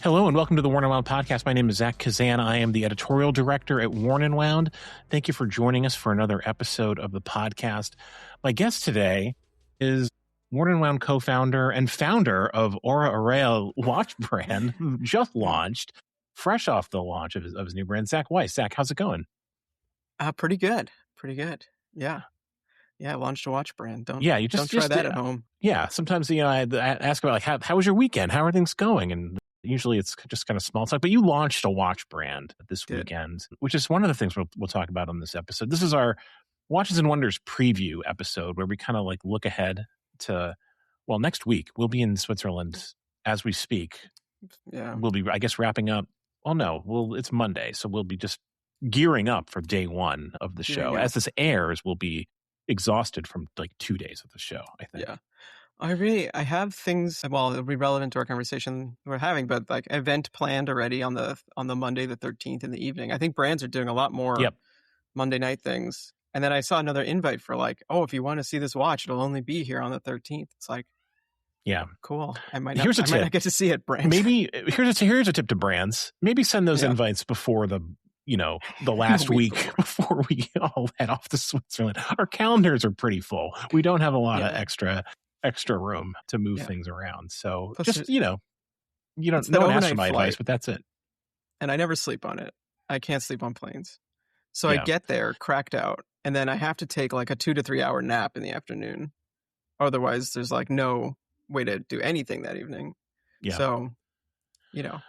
Hello and welcome to the Worn and Wound podcast. My name is Zach Kazan. I am the editorial director at Worn and Wound. Thank you for joining us for another episode of the podcast. My guest today is Worn and Wound co-founder and founder of Aura Aurea watch brand, who just launched, fresh off the launch of his new brand, Zach Weiss. Zach, how's it going? Pretty good. Yeah. I launched a watch brand. Don't try that at home. Yeah, sometimes I ask about how was your weekend? How are things going? And usually it's just kind of small talk, but you launched a watch brand this weekend, which is one of the things we'll talk about on this episode. This is our Watches and Wonders preview episode where we kind of look ahead to, next week. We'll be in Switzerland as we speak. Yeah. We'll be, I guess, wrapping up. Well, no, it's Monday. So we'll be just gearing up for day one of the show. As this airs, we'll be exhausted from 2 days of the show, I think. Yeah. I have things, it'll be relevant to our conversation we're having, but event planned already on the Monday, the 13th in the evening. I think brands are doing a lot more Monday night things. And then I saw another invite for if you want to see this watch, it'll only be here on the 13th. It's cool. I might not get to see it, brands. Maybe here's a tip to brands. Maybe send those invites before the last week before we all head off to Switzerland. Our calendars are pretty full. We don't have a lot of extra room to move things around. So plus you don't ask for my advice, but that's it. And I never sleep on it. I can't sleep on planes. So I get there cracked out, and then I have to take a 2 to 3 hour nap in the afternoon. Otherwise there's no way to do anything that evening. Yeah. So, yeah,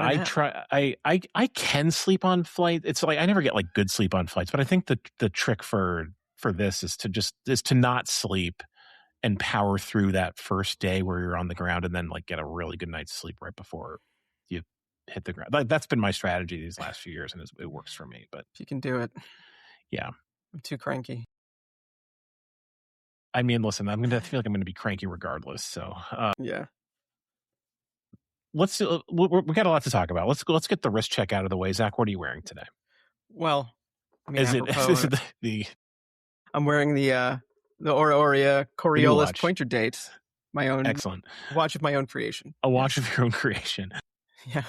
I try. I can sleep on flight. It's I never get good sleep on flights, but I think the trick for this is to not sleep and power through that first day where you're on the ground, and then get a really good night's sleep right before you hit the ground. That's been my strategy these last few years, and it works for me. But if you can do it, yeah, I'm too cranky. I mean, listen, I feel like I'm going to be cranky regardless. So yeah. We got a lot to talk about. Let's get the wrist check out of the way. Zach, what are you wearing today? Well, is it the I'm wearing the Aura Aurea Coriolis pointer date. My own excellent watch of my own creation. A watch of your own creation. Yeah.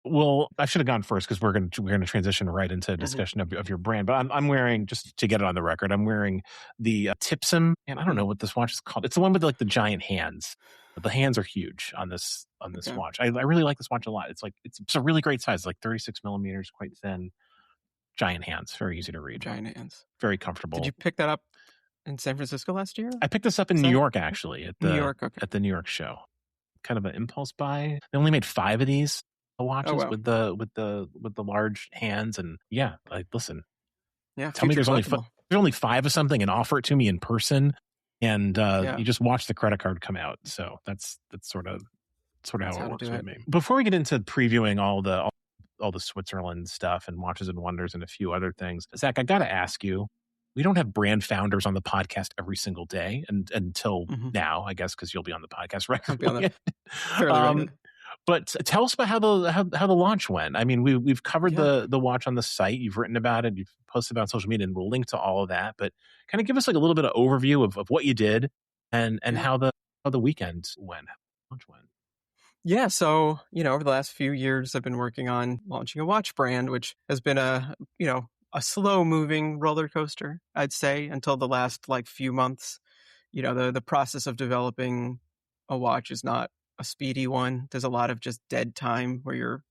Well, I should have gone first because we're going to transition right into a discussion of your brand. But I'm wearing, just to get it on the record, I'm wearing the Tipsum, and I don't know what this watch is called. It's the one with the giant hands. But the hands are huge on this watch. I really like this watch a lot. It's a really great size, 36 millimeters, quite thin. Giant hands, very easy to read. Giant hands, very comfortable. Did you pick that up in San Francisco last year? I picked this up in New York, actually, at the New York show. Kind of an impulse buy. They only made 5 of these watches with the large hands, and listen. Yeah, tell me there's only 5 of something, and offer it to me in person. And you just watch the credit card come out. So that's sort of how it works with me. Before we get into previewing all the Switzerland stuff and Watches and Wonders and a few other things, Zach, I got to ask you, we don't have brand founders on the podcast every single day until now, I guess, because you'll be on the podcast regularly. But tell us about how the launch went. I mean, we've covered the watch on the site. You've written about it. You've posted about it on social media, and we'll link to all of that. But kind of give us a little bit of overview of what you did and how the weekend went, how the launch went. Yeah, so over the last few years, I've been working on launching a watch brand, which has been a slow moving roller coaster, I'd say, until the last few months. The process of developing a watch is not a speedy one. There's a lot of just dead time where you're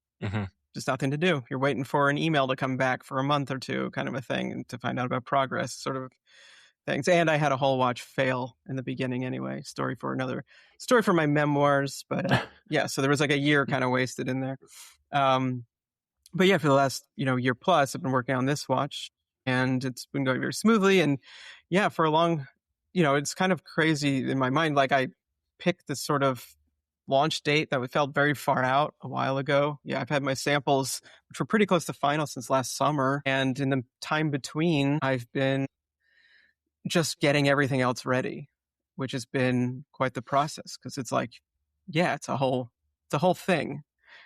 just nothing to do. You're waiting for an email to come back for a month or two, kind of a thing, and to find out about progress, sort of things. And I had a whole watch fail in the beginning anyway. Story for my memoirs. But so there was a year kind of wasted in there. But yeah, for the last year plus, I've been working on this watch, and it's been going very smoothly. And yeah, for a long, it's kind of crazy in my mind. I picked this sort of launch date that felt very far out a while ago. Yeah, I've had my samples, which were pretty close to final, since last summer. And in the time between, I've been just getting everything else ready, which has been quite the process, because it's it's a whole thing.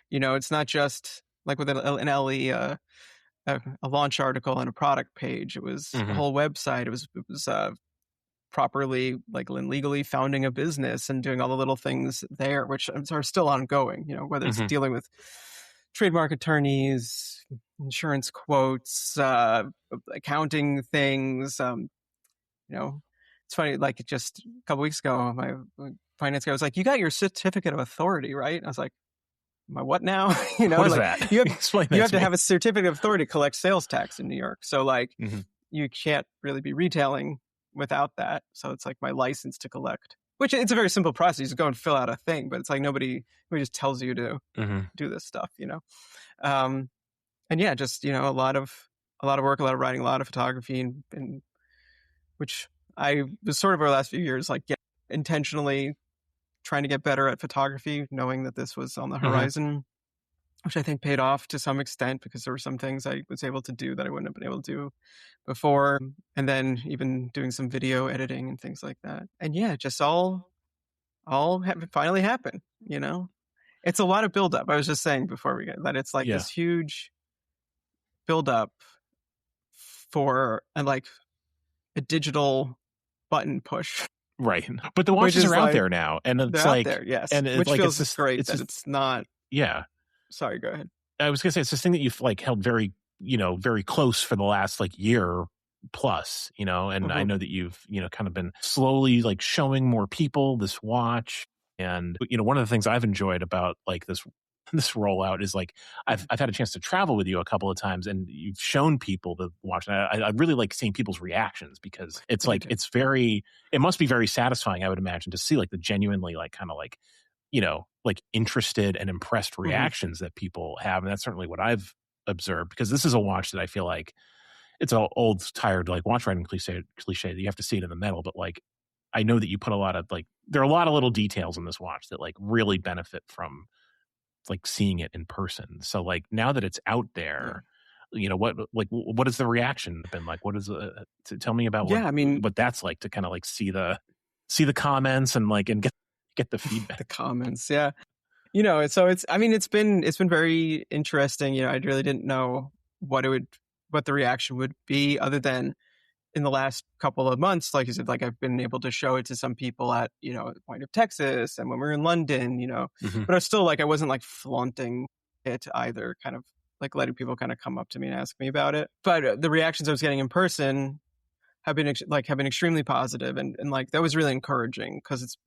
It's not just with an LE, a launch article and a product page. It was a whole website. It was properly, like legally founding a business and doing all the little things there, which are still ongoing, whether it's dealing with trademark attorneys, insurance quotes, accounting things. It's funny, like just a couple weeks ago, my finance guy was like, "You got your certificate of authority, right?" I was like, "My what now?" What is that? You have, Explain you that have to to me. have a certificate of authority to collect sales tax in New York. So you can't really be retailing without that. So it's like my license to collect, which it's a very simple process. You just go and fill out a thing, but it's like nobody just tells you to do this stuff, and yeah, just a lot of work, a lot of writing, a lot of photography, and which I was sort of over the last few years intentionally trying to get better at photography, knowing that this was on the horizon, which I think paid off to some extent because there were some things I was able to do that I wouldn't have been able to do before. And then even doing some video editing and things like that. And yeah, just all finally happened, It's a lot of buildup. I was just saying before we get that it's like this huge buildup for like a digital button push. Right. But the watches are out there now. And it's out there, yes. And which feels it's great that it's not. Yeah. Sorry, go ahead. I was going to say, it's this thing that you've held very, very close for the last year plus, and I know that you've, kind of been slowly showing more people this watch. And, one of the things I've enjoyed about this rollout is I've had a chance to travel with you a couple of times, and you've shown people the watch. And I really like seeing people's reactions because it's it must be very satisfying, I would imagine, to see the genuinely interested and impressed reactions that people have. And that's certainly what I've observed, because this is a watch that I feel like it's an old, tired, watch writing cliche that you have to see it in the metal. But I know that you put a lot of there are a lot of little details in this watch that really benefit from seeing it in person. So now that it's out there, what has the reaction been like? What is tell me about what that's like to kind of see the comments and and get the feedback. The comments, yeah. So it's been very interesting. I really didn't know what the reaction would be, other than in the last couple of months, like you said, I've been able to show it to some people at, the Point of Texas and when we were in London, but I was still I wasn't flaunting it either, kind of letting people kind of come up to me and ask me about it. But the reactions I was getting in person have been extremely positive, and that was really encouraging, because it's,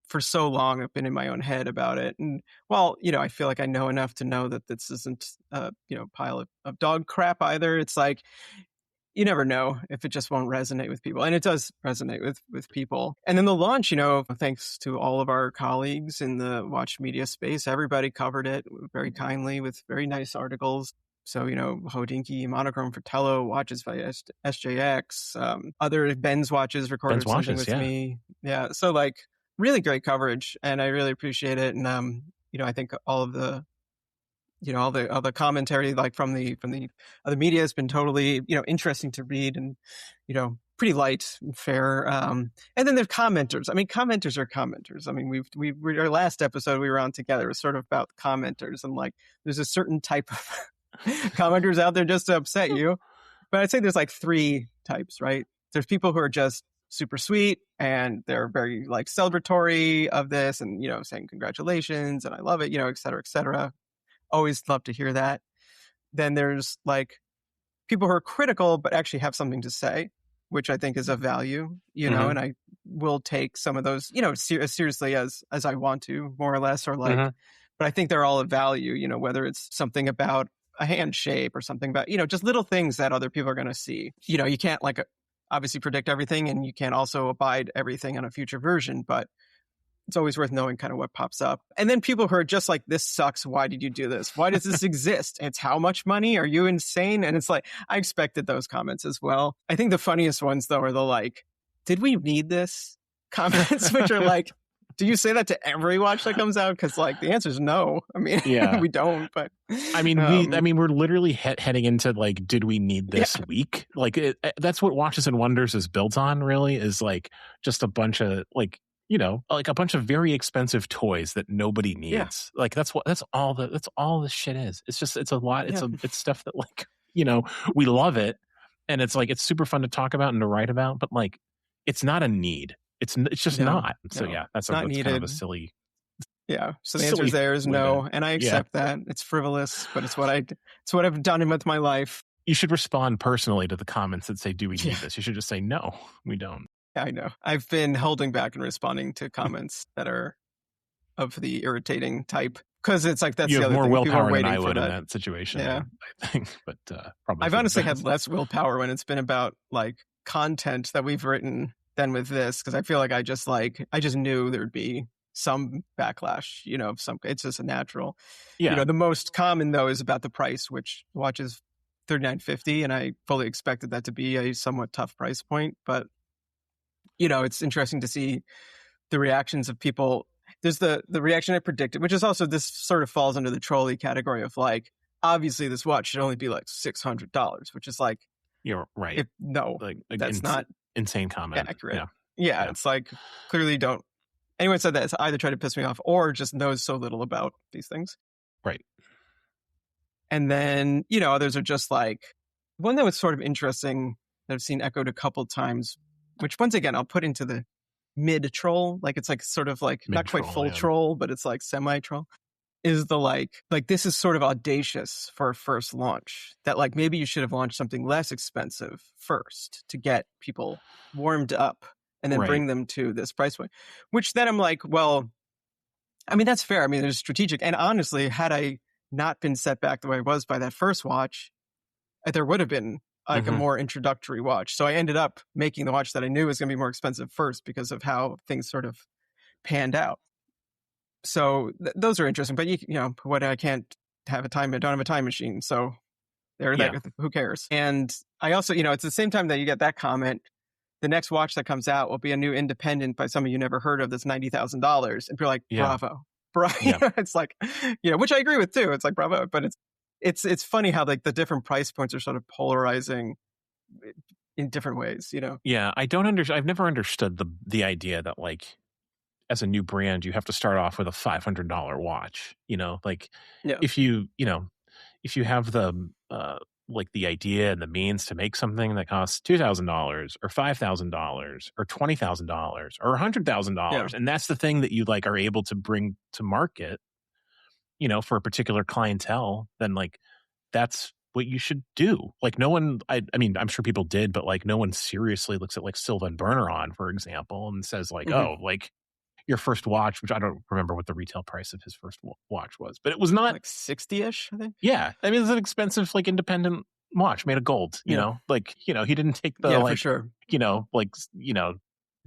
for so long I've been in my own head about it. And while, I feel like I know enough to know that this isn't pile of dog crap either, it's you never know if it just won't resonate with people. And it does resonate with people. And then the launch, thanks to all of our colleagues in the watch media space, everybody covered it very kindly with very nice articles. So, Hodinkee, Monochrome, Fratello, watches by SJX, other Ben's watches recorded something with me. Yeah. So really great coverage, and I really appreciate it. And, I think all of the, all the commentary from the other media has been totally, interesting to read, and, pretty light and fair. And then there's commenters. I mean, commenters are commenters. I mean, our last episode we were on together was sort of about commenters, and there's a certain type of commenters out there just to upset you. But I'd say there's 3 types, right? There's people who are just super sweet, and they're very celebratory of this, and, saying congratulations, and I love it, et cetera, et cetera. Always love to hear that. Then there's people who are critical but actually have something to say, which I think is of value, and I will take some of those, as seriously as I want to, more or less, or but I think they're all of value, whether it's something about a hand shape or something about, just little things that other people are going to see. You can't obviously predict everything, and you can't also abide everything on a future version, but it's always worth knowing kind of what pops up. And then people who are just this sucks. Why did you do this? Why does this exist? It's how much money? Are you insane? And it's I expected those comments as well. I think the funniest ones, though, are the did we need this comments, which are do you say that to every watch that comes out? Because the answer is no. I mean, we don't. But I mean, we're literally heading into did we need this week? That's what Watches and Wonders is built on. Really, is just a bunch of a bunch of very expensive toys that nobody needs. Yeah. That's all this shit is. It's a lot. It's stuff that we love it, and it's super fun to talk about and to write about, but it's not a need. It's just not. So yeah, that's kind of a silly. Yeah. So the answer there is no, and I accept that. It's frivolous, but it's what I've done with my life. You should respond personally to the comments that say, "Do we need this?" You should just say, "No, we don't." Yeah, I know. I've been holding back and responding to comments that are of the irritating type, because it's like that's you the have other more thing. willpower than I would in that situation. Yeah, I think, but probably I've honestly had less willpower when it's been about like content that we've written than with this, because I feel like I just knew there'd be some backlash. It's just a natural. Yeah. The most common though is about the price, which watch is $39.50, and I fully expected that to be a somewhat tough price point. But it's interesting to see the reactions of people. There's the reaction I predicted, which is also, this sort of falls under the trolley category of like, obviously this watch should only be like $600, which is like, you're right. That's not insane comment. Accurate. Yeah. It's like, clearly don't. Anyone said that, it's either trying to piss me off or just knows so little about these things. Right. And then, others are just like, one that was sort of interesting that I've seen echoed a couple times, which once again, I'll put into the mid troll. Like, it's like sort of like not quite full troll, but it's like semi troll. Is the like this is sort of audacious for a first launch, that like maybe you should have launched something less expensive first to get people warmed up and then bring them to this price point, which then I'm like, well, I mean, that's fair. I mean, there's strategic. And honestly, had I not been set back the way I was by that first watch, there would have been like a more introductory watch. So I ended up making the watch that I knew was going to be more expensive first because of how things sort of panned out. So those are interesting, but what, I can't have I don't have a time machine. So who cares? And I also, it's the same time that you get that comment, the next watch that comes out will be a new independent by someone you never heard of that's $90,000. And you're like, bravo. Yeah. It's like, which I agree with too. It's like, bravo. But it's funny how like the different price points are sort of polarizing in different ways, Yeah. I've never understood the idea that like, as a new brand, you have to start off with a $500 watch, if you have the, like the idea and the means to make something that costs $2,000 or $5,000 or $20,000 or $100,000. And that's the thing that you like are able to bring to market, for a particular clientele, then like, that's what you should do. Like no one, I mean, I'm sure people did, but like no one seriously looks at like Sylvain Bergeron, for example, and says like, oh, like your first watch, which I don't remember what the retail price of his first watch was, but it was not like 60-ish, I think. Yeah. I mean, it's an expensive, like independent watch made of gold, you know, like, he didn't take the, for sure.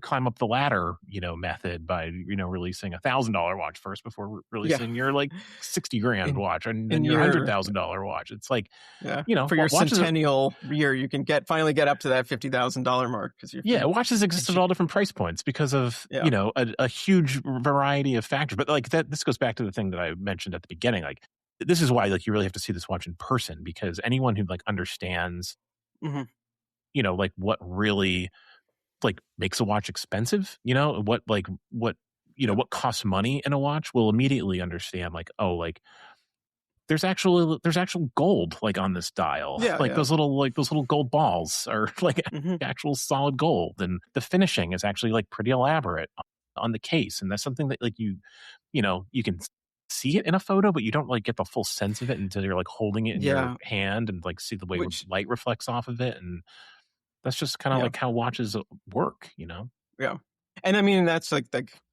Climb up the ladder, method by, releasing $1,000 watch first before releasing your like $60,000 watch and then your $100,000 watch. It's like, for your centennial year, you can finally get up to that $50,000 mark. Watches exist at all different price points because of, a huge variety of factors. But like this goes back to the thing that I mentioned at the beginning. Like, this is why like you really have to see this watch in person, because anyone who like understands, like what really like makes a watch expensive, what costs money in a watch will immediately understand like, oh, like there's actual gold like on this dial. Those little gold balls are like actual solid gold, and the finishing is actually like pretty elaborate on the case. And that's something that like you can see it in a photo, but you don't like get the full sense of it until you're like holding it in your hand and like see the way light reflects off of it. And that's just kind of like how watches work, Yeah. And I mean, that's like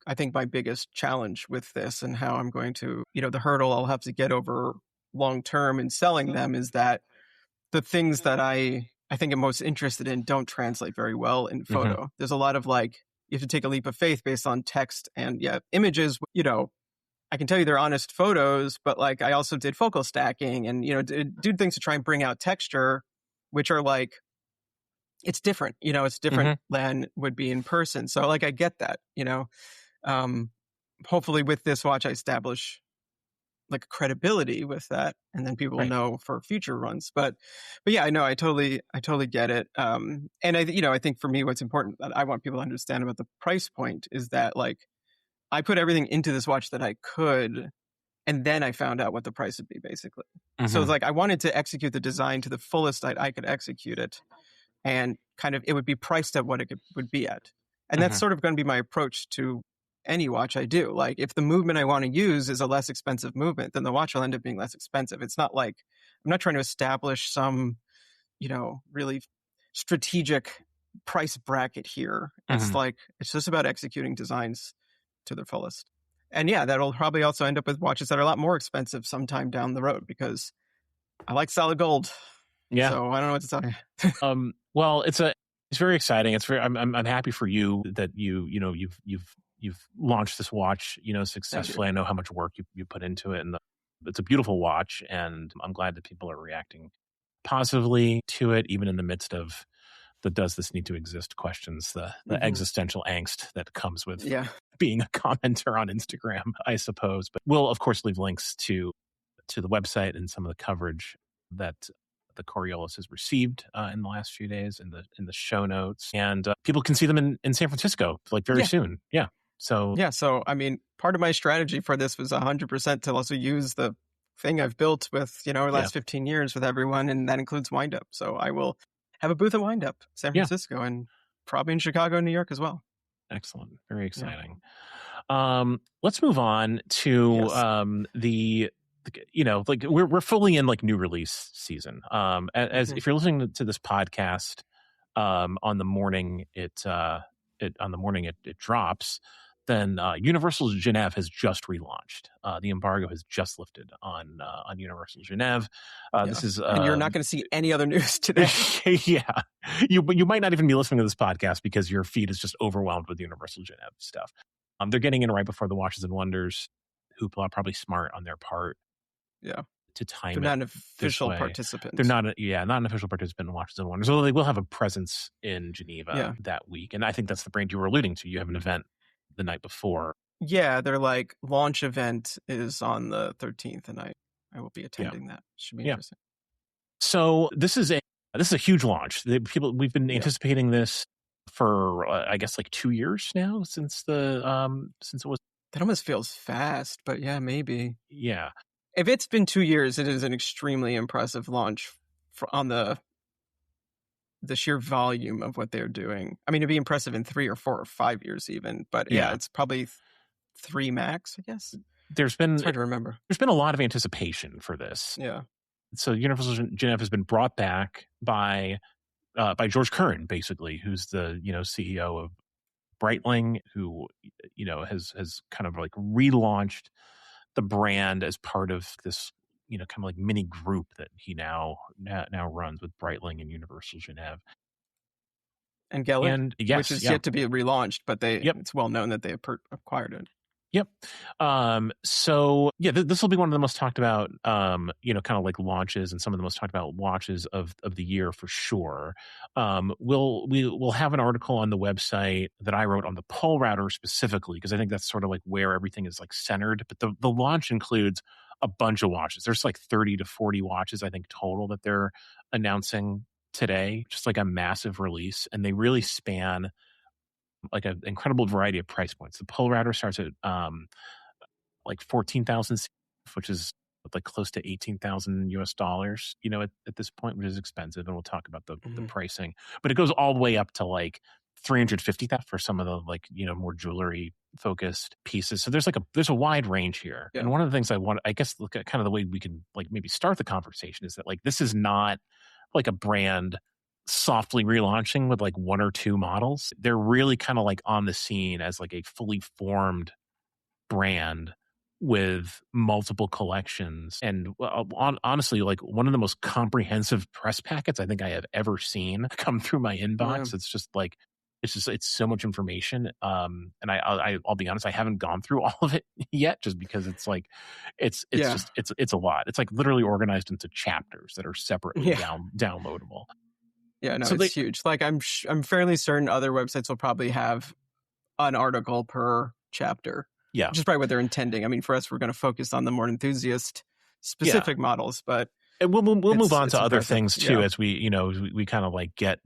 I think my biggest challenge with this, and how I'm going to, the hurdle I'll have to get over long term in selling them, is that the things that I think I'm most interested in don't translate very well in photo. There's a lot of like, you have to take a leap of faith based on text and images. I can tell you they're honest photos, but like I also did focal stacking and, do things to try and bring out texture, which are like, it's different, it's different than would be in person. So like, I get that, hopefully with this watch, I establish like credibility with that, and then people will know for future runs. But yeah, I know, I totally get it. And I think for me, what's important that I want people to understand about the price point is that like, I put everything into this watch that I could, and then I found out what the price would be basically. So it's like, I wanted to execute the design to the fullest I could execute it. And kind of, it would be priced at what it would be at. And that's sort of going to be my approach to any watch I do. Like if the movement I want to use is a less expensive movement, then the watch will end up being less expensive. It's not like I'm not trying to establish some, really strategic price bracket here. It's like, it's just about executing designs to their fullest. And yeah, that'll probably also end up with watches that are a lot more expensive sometime down the road because I like solid gold. Yeah. So I don't know what to tell you. Well, it's very exciting. I'm happy for you that you've launched this watch, successfully. I know how much work you put into it, and it's a beautiful watch, and I'm glad that people are reacting positively to it, even in the midst of the does this need to exist questions, the existential angst that comes with being a commenter on Instagram, I suppose. But we'll, of course, leave links to the website and some of the coverage that the Coriolis has received in the last few days in the show notes. And people can see them in San Francisco, like very soon. Yeah. So, I mean, part of my strategy for this was 100% to also use the thing I've built with, the last 15 years with everyone. And that includes Windup. So I will have a booth at Windup, San Francisco, and probably in Chicago and New York as well. Excellent. Very exciting. Let's move on to we're fully in like new release season. As if you're listening to this podcast on the morning it drops, then Universal Geneve has just relaunched. The embargo has just lifted on Universal Geneve. This is, and you're not going to see any other news today. Yeah, you might not even be listening to this podcast because your feed is just overwhelmed with Universal Geneve stuff. They're getting in right before the Watches and Wonders. Hoopla, probably smart on their part. Yeah. To time They're not an official participant. They're not an official participant in Watches and Wonders. Although they will have a presence in Geneva that week. And I think that's the brand you were alluding to. You have an event the night before. Yeah, their like launch event is on the 13th, and I will be attending that. Should be interesting. So this is a huge launch. We've been anticipating this for I guess like 2 years now since it was. That almost feels fast, but yeah, maybe. Yeah. If it's been 2 years, it is an extremely impressive launch on the sheer volume of what they're doing. I mean, it'd be impressive in 3 or 4 or 5 years even, but it's probably 3 max, I guess. It's hard to remember. There's been a lot of anticipation for this. Yeah. So Universal Geneve has been brought back by Georges Kern, basically, who's the CEO of Breitling, who has kind of like relaunched the brand as part of this kind of like mini group that he now runs with Breitling and Universal Geneve and Geller, which is yet to be relaunched, but it's well known that they acquired it. Yep. So this will be one of the most talked about, kind of like launches and some of the most talked about watches of the year for sure. We'll have an article on the website that I wrote on the Polerouter specifically, because I think that's sort of like where everything is like centered. But the launch includes a bunch of watches. There's like 30 to 40 watches, I think, total that they're announcing today, just like a massive release. And they really span like an incredible variety of price points. The Polerouter starts at like 14,000, which is like close to $18,000 at this point, which is expensive, and we'll talk about the pricing. But it goes all the way up to like 350,000 for some of the like more jewelry focused pieces. So there's a wide range here. And one of the things I guess look at kind of the way we can like maybe start the conversation is that like this is not like a brand softly relaunching with like 1 or 2 models. They're really kind of like on the scene as like a fully formed brand with multiple collections. And honestly, like one of the most comprehensive press packets I think I have ever seen come through my inbox. It's just like, it's so much information. And I'll be honest, I haven't gone through all of it yet, just because it's like, it's a lot. It's like literally organized into chapters that are separately downloadable. Yeah, no, it's huge. Like I'm fairly certain other websites will probably have an article per chapter. Yeah, which is probably what they're intending. I mean, for us, we're going to focus on the more enthusiast specific models, but and we'll move on to other things too as we we kind of like get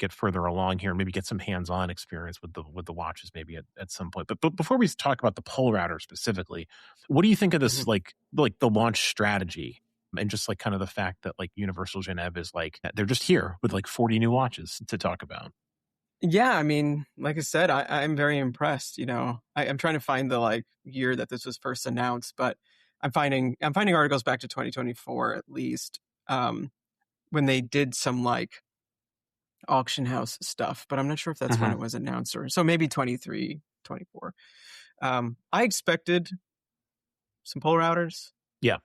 further along here and maybe get some hands-on experience with the watches maybe at some point. But before we talk about the Polerouter specifically, what do you think of this like the launch strategy? And just like kind of the fact that like Universal Geneve is like, they're just here with like 40 new watches to talk about. Yeah, I mean, like I said, I'm very impressed. I'm trying to find the year that this was first announced, but I'm finding articles back to 2024 at least, when they did some auction house stuff, but I'm not sure if that's when it was announced, or so maybe 23, 24. I expected some Polerouters. Yeah.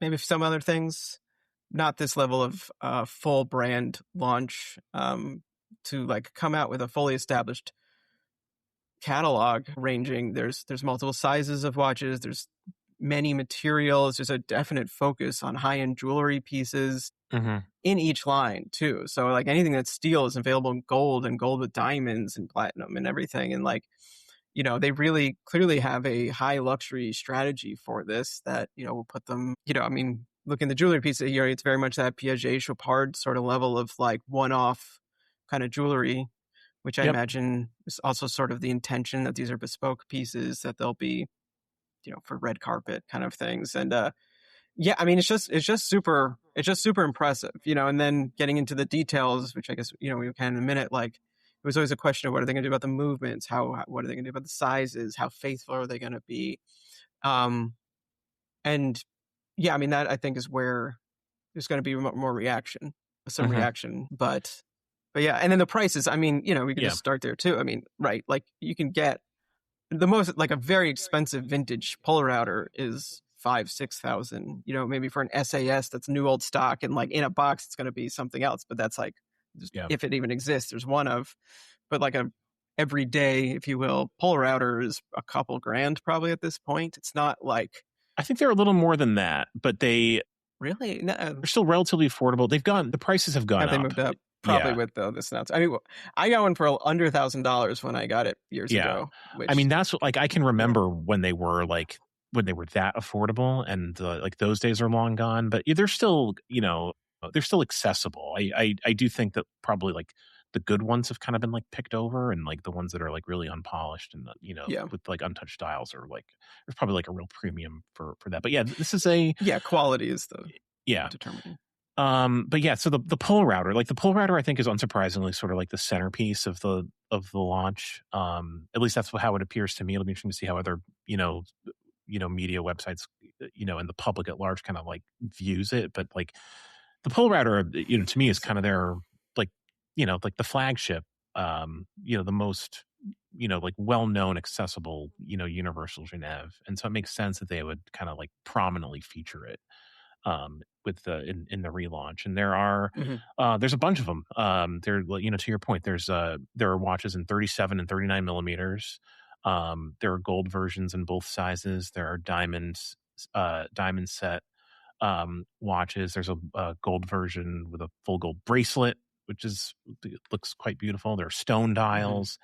Maybe some other things, not this level of full brand launch, to come out with a fully established catalog ranging. There's multiple sizes of watches. There's many materials. There's a definite focus on high-end jewelry pieces in each line too. So anything that's steel is available in gold, and gold with diamonds and platinum and everything. And they really clearly have a high luxury strategy for this that, will put them, I mean, look in the jewelry pieces here, it's very much that Piaget Chopard sort of level of one-off kind of jewelry, which I imagine is also sort of the intention that these are bespoke pieces that they'll be, for red carpet kind of things. And, yeah, I mean, it's just super impressive, and then getting into the details, which I guess, we can in a minute, it was always a question of what are they going to do about the movements? What are they going to do about the sizes? How faithful are they going to be? And yeah, I mean, that I think is where there's going to be more reaction, reaction, but yeah. And then the prices, I mean, we could just start there too. I mean, right. You can get the most, a very expensive vintage Polerouter is 5,000-6,000, maybe for an SAS that's new old stock, and in a box, it's going to be something else, but that's if it even exists, there's one of, but a everyday, if you will, Polerouter is a couple grand probably at this point. It's not I think they're a little more than that, but really, they're still relatively affordable. The prices have gone up. They moved up probably with this announcement. I mean, I got one for under $1,000 when I got it years ago. Which, I mean, that's I can remember when they were that affordable, and those days are long gone, but they're still, they're still accessible. I do think that probably the good ones have kind of been picked over, and the ones that are really unpolished and with untouched dials are there's probably a real premium for that. But yeah, this is quality is the determining. But yeah, so the Polerouter, the Polerouter, I think is unsurprisingly sort of the centerpiece of the launch. At least that's how it appears to me. It'll be interesting to see how other media websites, and the public at large kind of views it. But the Polerouter, to me is kind of their the flagship, the most well-known, accessible, Universal Geneve. And so it makes sense that they would kind of prominently feature it with in the relaunch. And there are there's a bunch of them. There, to your point, there are watches in 37 and 39 millimeters. There are gold versions in both sizes. There are diamond set watches. There's a gold version with a full gold bracelet, which looks quite beautiful. There are stone dials.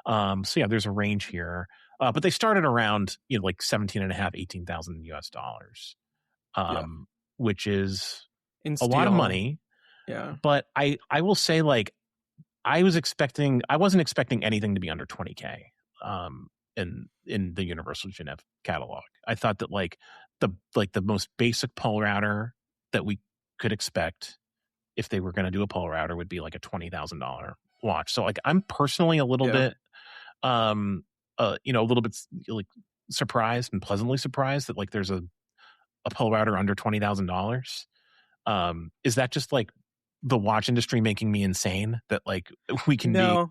So yeah, there's a range here. But they started around 17,500, $18,000, which is a lot of money. Yeah. But I will say I wasn't expecting anything to be under 20K in the Universal Geneve catalog. I thought that the most basic Polerouter that we could expect if they were going to do a Polerouter would be a $20,000 watch. So I'm personally a little bit a little bit surprised and pleasantly surprised that there's a Polerouter under $20,000. Is that just the watch industry making me insane that we can be?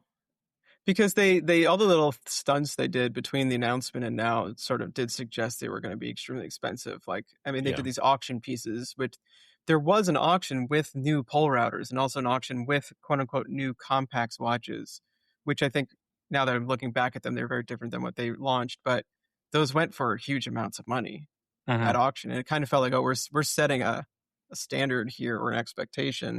Because they all the little stunts they did between the announcement and now sort of did suggest they were going to be extremely expensive. They did these auction pieces, which there was an auction with new Polerouters and also an auction with quote unquote new Compax watches, which I think now that I'm looking back at them, they're very different than what they launched, but those went for huge amounts of money at auction. And it kind of felt we're setting a standard here or an expectation.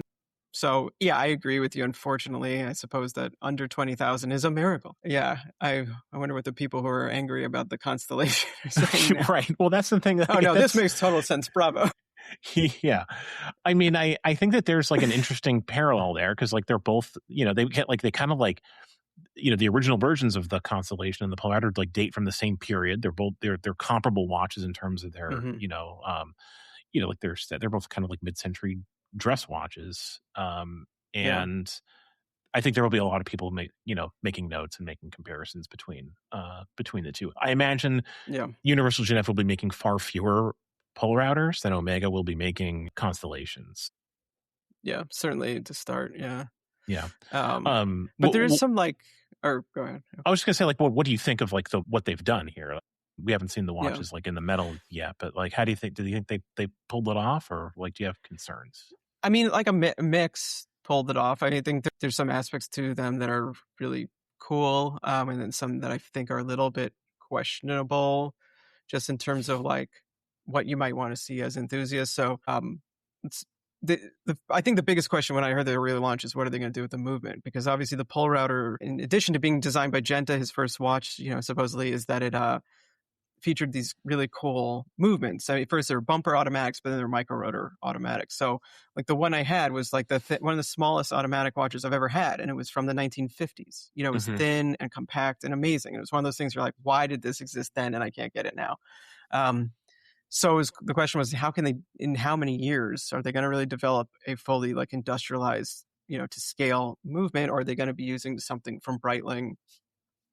So yeah, I agree with you. Unfortunately, I suppose that under 20,000 is a miracle. Yeah, I wonder what the people who are angry about the Constellation are saying. Right. Well, that's the thing. Oh no, this makes total sense. Bravo. Yeah, I mean, I think that there's an interesting parallel there because they're both they get they kind of the original versions of the Constellation and the Polerouter date from the same period. They're both they're comparable watches in terms of their they're both kind of mid-century dress watches, and I think there will be a lot of people making notes and making comparisons between the two. I imagine Universal Geneve will be making far fewer Polerouters than Omega will be making Constellations. Yeah, certainly to start. Yeah. Yeah. But there's some or go ahead. I was just gonna say, like, what do you think of like what they've done here? Like, we haven't seen the watches like in the metal yet, but like, how do you think? Do you think they pulled it off, or like, do you have concerns? I mean, like a mix pulled it off. I think there's some aspects to them that are really cool, and then some that I think are a little bit questionable, just in terms of like what you might want to see as enthusiasts. So, it's I think the biggest question when I heard they were really launch is what are they going to do with the movement? Because obviously the Polerouter, in addition to being designed by Genta, his first watch, supposedly is that it featured these really cool movements. I mean, first there were bumper automatics, but then there were micro rotor automatics. So like the one I had was like one of the smallest automatic watches I've ever had. And it was from the 1950s. It was thin and compact and amazing. It was one of those things you're like, why did this exist then? And I can't get it now. So the question was, in how many years are they going to really develop a fully like industrialized, to scale movement? Or are they going to be using something from Breitling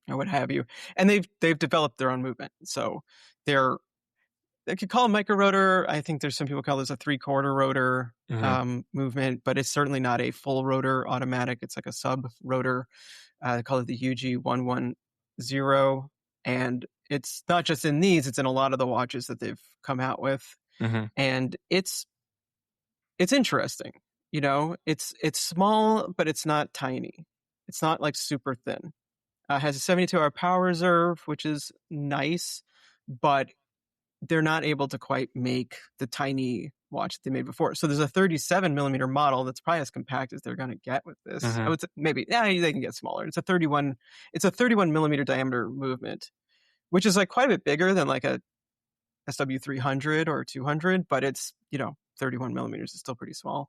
or what have you? And they've developed their own movement. So they could call it micro rotor. I think there's some people call this a 3/4 rotor movement, but it's certainly not a full rotor automatic. It's like a sub rotor. They call it the UG110. And it's not just in these, it's in a lot of the watches that they've come out with. And it's interesting. It's small, but it's not tiny. It's not like super thin. Has a 72-hour power reserve, which is nice, but they're not able to quite make the tiny watch that they made before. So there's a 37 millimeter model that's probably as compact as they're going to get with this. I would say maybe they can get smaller. It's a 31 millimeter diameter movement, which is like quite a bit bigger than like a SW300 or 200, but it's 31 millimeters is still pretty small.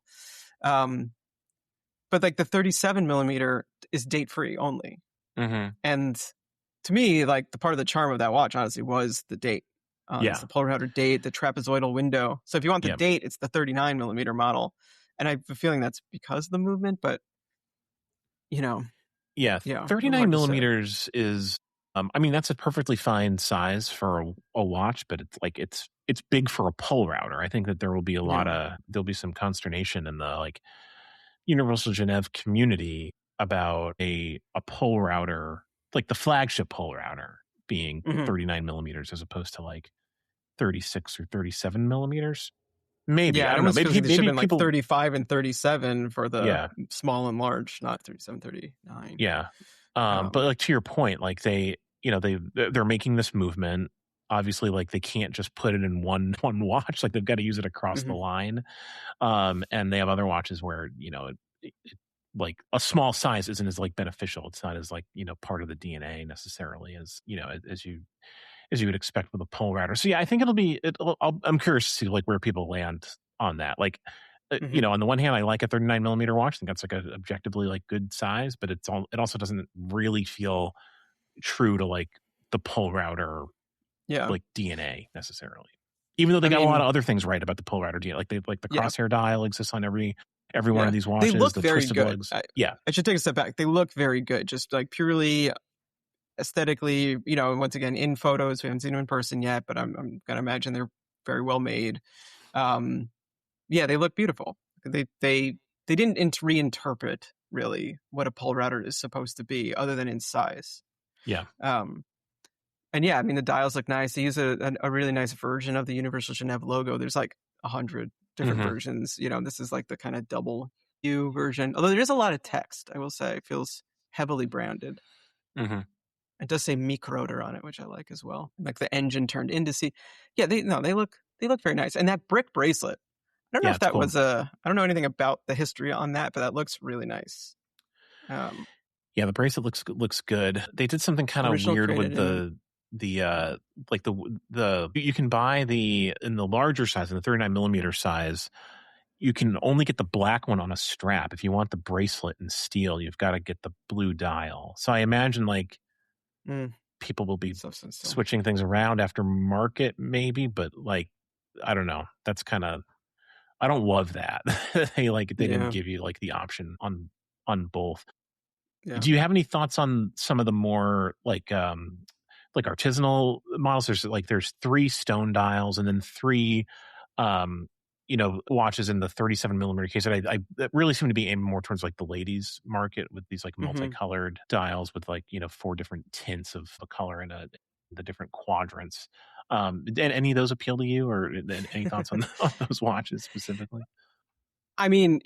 But like the 37 millimeter is date free only. And to me, like the part of the charm of that watch, honestly, was the date. It's the Polerouter date, the trapezoidal window. So if you want the date, it's the 39 millimeter model. And I have a feeling that's because of the movement, but 39 millimeters is, I mean, that's a perfectly fine size for a watch, but it's big for a Polerouter. I think that there will be there'll be some consternation in the like Universal Geneve community about a Polerouter, like the flagship Polerouter being 39 millimeters as opposed to like 36 or 37 millimeters. Maybe. I don't know. Maybe people like 35 and 37 for the small and large, not 37, 39. Yeah. But like to your point, like they're making this movement. Obviously, like they can't just put it in one watch. Like they've got to use it across the line. And they have other watches where, like a small size isn't as like beneficial. It's not as like, part of the DNA necessarily as, as you would expect with a Polerouter. So yeah, I think I'm curious to see like where people land on that. Like, on the one hand, I like a 39 millimeter watch. I think that's like a objectively like good size, but it also doesn't really feel true to like the Polerouter like DNA necessarily. Even though they got a lot of other things right about the Polerouter DNA, like the crosshair dial exists on every one of these watches. They look the very good. Lugs. I should take a step back. They look very good, just like purely aesthetically. Once again, in photos, we haven't seen them in person yet, but I'm gonna imagine they're very well made. They look beautiful. They didn't reinterpret really what a Polerouter is supposed to be, other than in size. And I mean, the dials look nice. They use a really nice version of the Universal Geneve logo. There's like 100 different versions. This is like the kind of double U version. Although there is a lot of text, I will say. It feels heavily branded. It does say Microder on it, which I like as well. Like the engine turned into C. Yeah, they look very nice. And that brick bracelet, I don't know if that was I don't know anything about the history on that, but that looks really nice. The bracelet looks good. They did something kind of weird with the you can buy in the larger size, in the 39 millimeter size, you can only get the black one on a strap. If you want the bracelet in steel, you've got to get the blue dial. So I imagine like people will be switching things around after market maybe, but like, I don't know. That's kind of, I don't love that. They didn't give you like the option on both. Yeah. Do you have any thoughts on some of the more like artisanal models? There's 3 stone dials and then 3 watches in the 37 millimeter case that that really seem to be aimed more towards like the ladies market, with these like multicolored dials with like 4 different tints of a color in the different quadrants. Did any of those appeal to you, or any thoughts on those watches specifically? I mean,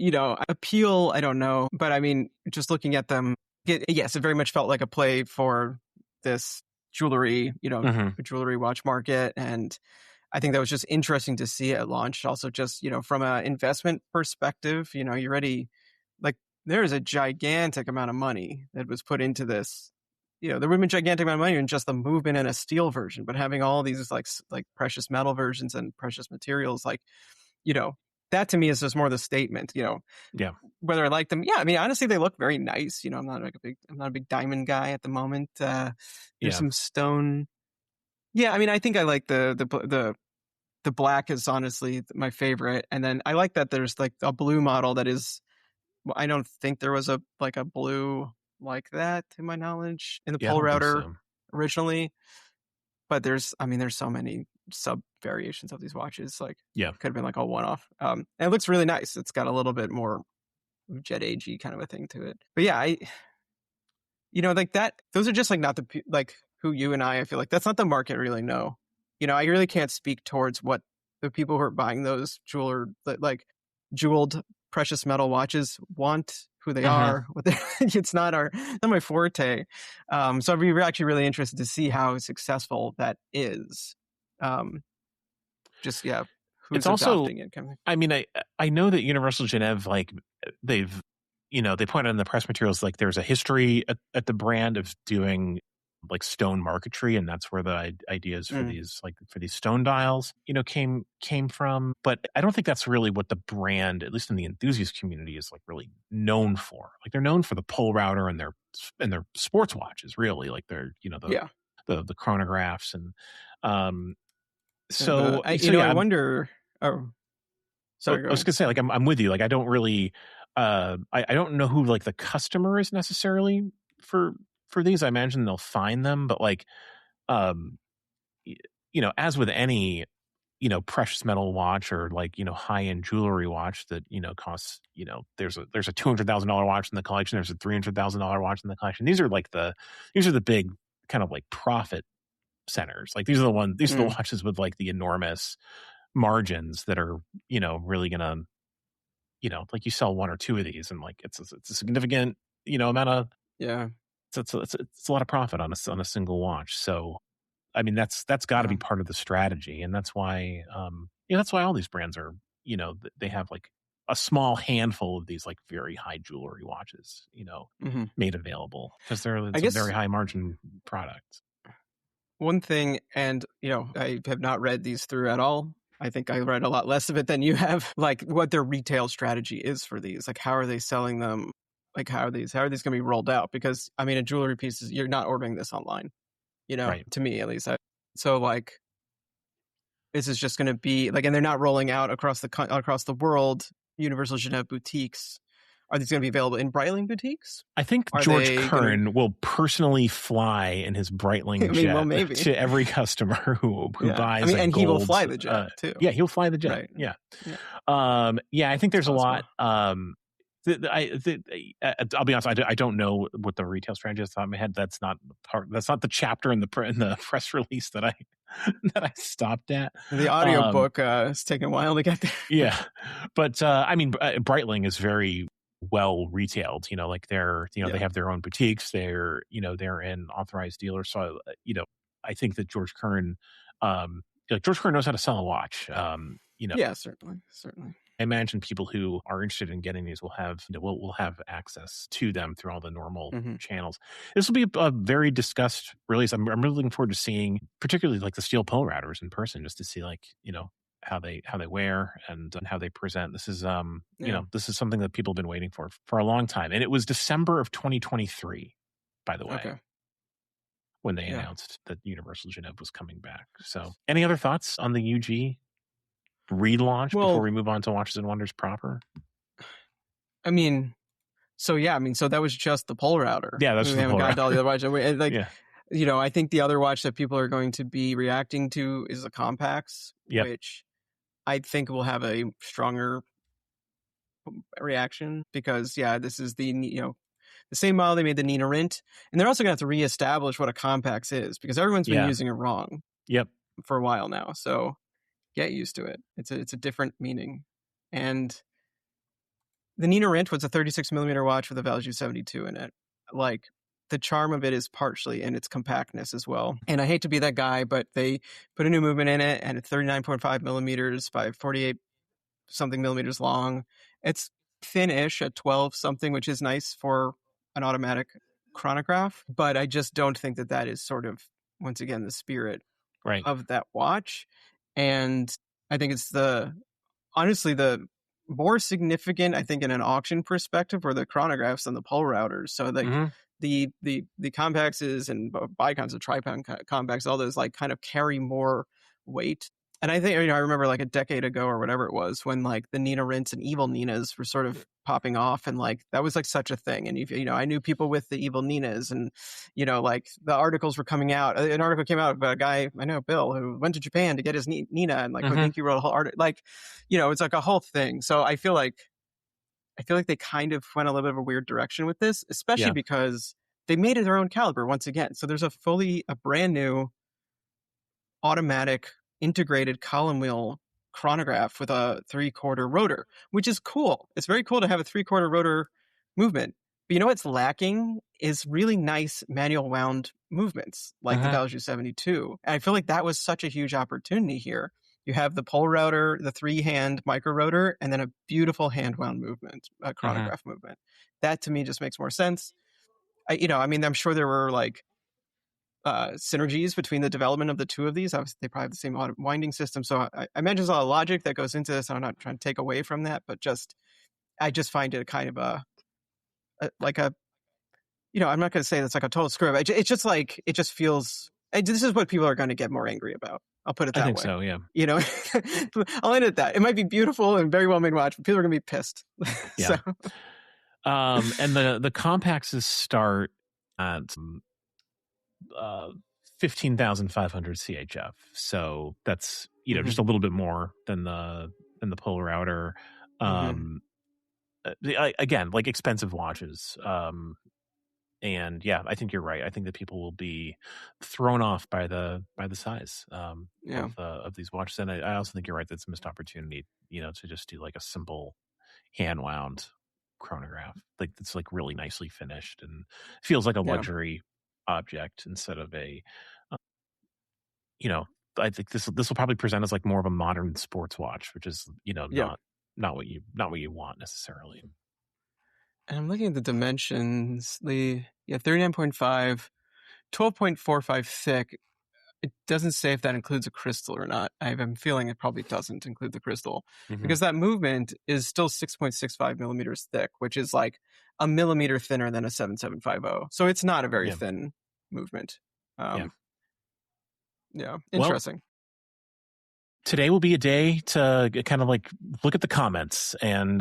appeal, I don't know. But I mean, just looking at them, yes, it very much felt like a play for this jewelry, jewelry watch market. And I think that was just interesting to see at launch. Also, just, from an investment perspective, you're ready. Like, there is a gigantic amount of money that was put into this. There would have been a gigantic amount of money in just the movement and a steel version, but having all these like precious metal versions and precious materials, like, that to me is just more the statement, Yeah. Whether I like them. Yeah. I mean, honestly, they look very nice. I'm not a big diamond guy at the moment. There's some stone. Yeah. I mean, I think I like the black is honestly my favorite. And then I like that there's like a blue model that is, I don't think there was a blue like that to my knowledge in the Polerouter originally. But there's so many sub variations of these watches. Like, could have been like a one-off. And it looks really nice. It's got a little bit more jet age-y kind of a thing to it. But yeah, like that. Those are just like not like who you and I feel like that's not the market really know. I really can't speak towards what the people who are buying those jeweled precious metal watches want, who they are. It's not my forte. So I'd be actually really interested to see how successful that is. Who's it's also adopting it? I mean, I know that Universal Geneve, like they've, they pointed out in the press materials, like there's a history at the brand of doing like stone marquetry, and that's where the ideas for these stone dials, came from. But I don't think that's really what the brand, at least in the enthusiast community, is like really known for. Like they're known for the Polerouter and their sports watches, really. Like they're the chronographs and I wonder. Oh, sorry. I was gonna say, like, I'm with you. Like, I don't really, I don't know who like the customer is necessarily for these. I imagine they'll find them, but like, as with any, precious metal watch or like, high end jewelry watch that costs, there's a $200,000 watch in the collection. There's a $300,000 watch in the collection. These are the big kind of like profit centers. Like these are the watches with like the enormous margins that are really gonna like you sell 1 or 2 of these and like it's a significant amount of it's a lot of profit on a single watch. So I mean that's got to be part of the strategy, and that's why that's why all these brands are they have like a small handful of these like very high jewelry watches made available, because it's a very high margin product. One thing, and I have not read these through at all. I think I read a lot less of it than you have. Like what their retail strategy is for these. Like how are they selling them? Like how are these going to be rolled out? Because I mean, a jewelry piece you're not ordering this online. Right. To me at least. So like, this is just going to be like, and they're not rolling out across the world. Universal Geneve boutiques. Are these going to be available in Breitling boutiques? I think George Kern will personally fly in his Breitling jet to every customer who buys. And he will fly the jet too. Yeah, he'll fly the jet. Right. Yeah. I think there's a lot. I'll be honest. I don't know what the retail strategy is off the top of my head. That's not the chapter in the press release that I stopped at. The audio book is taking a while to get there. Yeah, but I mean, Breitling is very well retailed, like they're they have their own boutiques, they're in authorized dealers. So I think that George Kern knows how to sell a watch. Yeah, certainly. I imagine people who are interested in getting these will have access to them through all the normal channels. This will be a very discussed release. I'm really looking forward to seeing, particularly like the steel Polerouters in person, just to see like how they wear and how they present. This is this is something that people have been waiting for a long time, and it was December of 2023, by the way, when they announced that Universal Geneve was coming back. So, any other thoughts on the UG relaunch before we move on to Watches and Wonders proper? I mean, So yeah, I mean, so that was just the Polerouter. Yeah, that's we just haven't the got to all the other watches. Like, yeah. You know, I think the other watch that people are going to be reacting to is the Compacts, which I think will have a stronger reaction because, this is the same model they made the Nina Rint, and they're also going to have to reestablish what a Compacts is because everyone's been using it wrong. For a while now, so get used to it. It's a different meaning, and the Nina Rint was a 36 millimeter watch with a Valjoux 72 in it. Like, the charm of it is partially in its compactness as well. And I hate to be that guy, but they put a new movement in it, and it's 39.5 millimeters by 48 something millimeters long. It's thin-ish at 12 something, which is nice for an automatic chronograph. But I just don't think that is sort of, once again, the spirit of that watch. And I think it's honestly the more significant, I think, in an auction perspective, were the chronographs and the Polerouters. So like the Compacts and Bicons, the Tripod Compacts, all those like kind of carry more weight. And I think, I remember like a decade ago or whatever it was when like the Nina Rints and Evil Ninas were sort of popping off, and like that was like such a thing. And I knew people with the Evil Ninas, and like the articles were coming out. An article came out about a guy I know, Bill, who went to Japan to get his Nina, and like Hodinkee wrote a whole article. Like, it's like a whole thing. So I feel like they kind of went a little bit of a weird direction with this, especially because they made it their own caliber once again. So there's a brand new automatic integrated column wheel chronograph with a 3/4 rotor, which is cool. It's very cool to have a 3/4 rotor movement. But what's lacking is really nice manual wound movements like the Valjoux 72. And I feel like that was such a huge opportunity here. You have the Polerouter, the 3-hand micro rotor, and then a beautiful hand wound movement, a chronograph movement. That to me just makes more sense. I'm sure there were like synergies between the development of the two of these. Obviously, they probably have the same winding system. So I imagine there's a lot of logic that goes into this. I'm not trying to take away from that, but I just find it kind of I'm not going to say that's like a total screw up. It's just like, it just feels, this is what people are going to get more angry about. I'll put it that way. I think so, yeah. I'll end at that. It might be beautiful and very well made watch, but people are going to be pissed. Yeah. And the Compacts start at 15,500 CHF. So that's, just a little bit more than the Polerouter. Again, like expensive watches. And yeah, I think you're right. I think that people will be thrown off by the size of these watches. And I also think you're right. That's a missed opportunity, to just do like a simple hand wound chronograph. Like it's like really nicely finished and feels like a luxury object instead of a, I think this will probably present as like more of a modern sports watch, which is, not what you want necessarily. And I'm looking at the dimensions. 39.5, 12.45 thick. It doesn't say if that includes a crystal or not. I'm feeling it probably doesn't include the crystal because that movement is still 6.65 millimeters thick, which is like a millimeter thinner than a 7750. So it's not a very thin movement. Interesting. Well, today will be a day to kind of like look at the comments and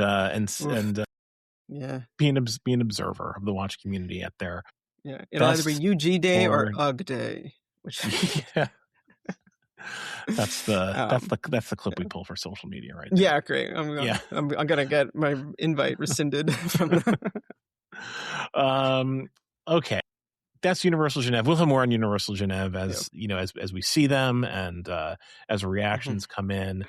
be an observer of the watch community out there. Yeah, it'll either be UG Day or UGG Day. Which that's the clip we pull for social media, right there. Yeah, great. I'm gonna get my invite rescinded from. Okay, that's Universal Geneve. We'll have more on Universal Geneve as as we see them and as reactions come in.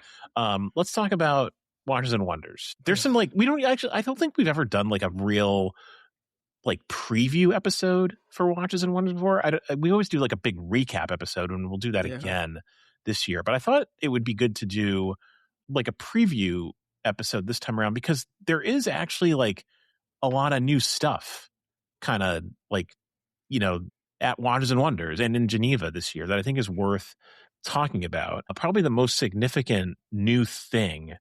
Let's talk about Watches and Wonders. There's some I don't think we've ever done like a real like preview episode for Watches and Wonders before. We always do like a big recap episode, and we'll do that again this year. But I thought it would be good to do like a preview episode this time around because there is actually like a lot of new stuff kind of like, at Watches and Wonders and in Geneva this year that I think is worth talking about. Probably the most significant new thing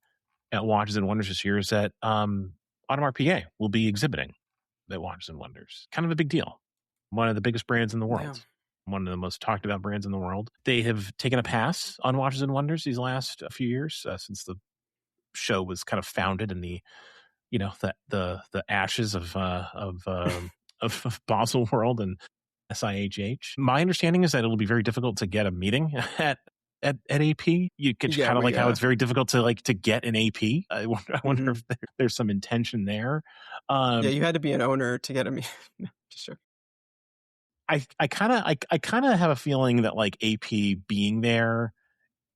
at Watches and Wonders this year is that Audemars Piguet will be exhibiting at Watches and Wonders. Kind of a big deal. One of the biggest brands in the world. Yeah. One of the most talked about brands in the world. They have taken a pass on Watches and Wonders these last few years since the show was kind of founded in the the ashes of Basel World and SIHH. My understanding is that it'll be very difficult to get a meeting at AP. You could kind of how it's very difficult to get an AP. I wonder if there's some intention there. You had to be an owner to get a meeting. Just joking. I kind of have a feeling that like AP being there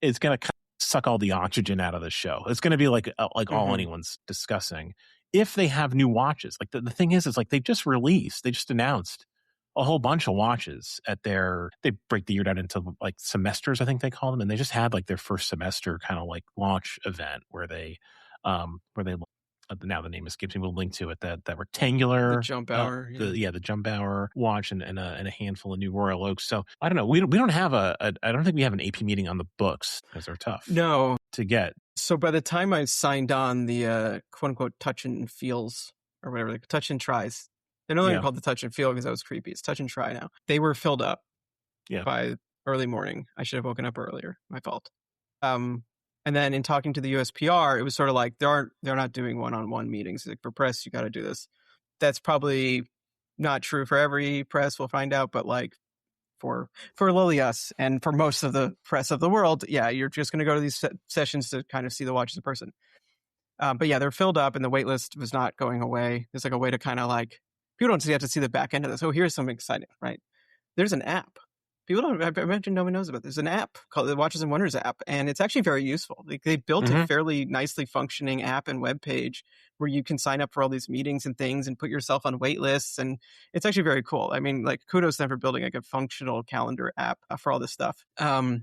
is going to suck all the oxygen out of the show. It's going to be like all anyone's discussing. If they have new watches, like the thing is like they just announced a whole bunch of watches they break the year down into like semesters, I think they call them. And they just had like their first semester kind of like launch event where they now the name escapes me. We'll link to it. That rectangular, the jump hour, the jump hour watch, and a handful of new Royal Oaks. So I don't know. We don't have I don't think we have an AP meeting on the books because they're tough. No, to get. So by the time I signed on the quote unquote touch and feels or whatever, like touch and tries, they're no longer called the touch and feel because that was creepy. It's touch and try now. They were filled up by early morning. I should have woken up earlier. My fault. And then in talking to the USPR, it was sort of like they're not doing one-on-one meetings. Like for press, you got to do this. That's probably not true for every press. We'll find out, but like for lowly us and for most of the press of the world, you're just going to go to these sessions to kind of see the watches in person. But they're filled up, and the wait list was not going away. There's like a way to kind of like people don't have to see the back end of this. Oh, here's something exciting, right? There's an app. People don't. I imagine nobody knows about it. There's an app called the Watches and Wonders app, and it's actually very useful. Like they built a fairly nicely functioning app and web page where you can sign up for all these meetings and things and put yourself on wait lists, and it's actually very cool. I mean, like kudos to them for building like a functional calendar app for all this stuff. But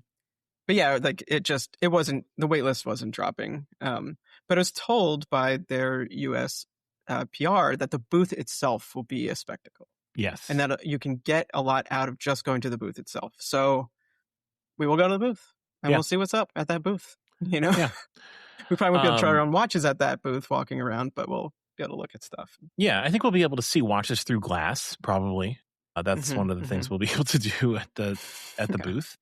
like it wasn't, the wait list wasn't dropping. But I was told by their US PR that the booth itself will be a spectacle. Yes. And that you can get a lot out of just going to the booth itself. So we will go to the booth and we'll see what's up at that booth. You know, we probably won't be able to try our own watches at that booth walking around, but we'll be able to look at stuff. Yeah, I think we'll be able to see watches through glass, probably. That's one of the things we'll be able to do at the booth.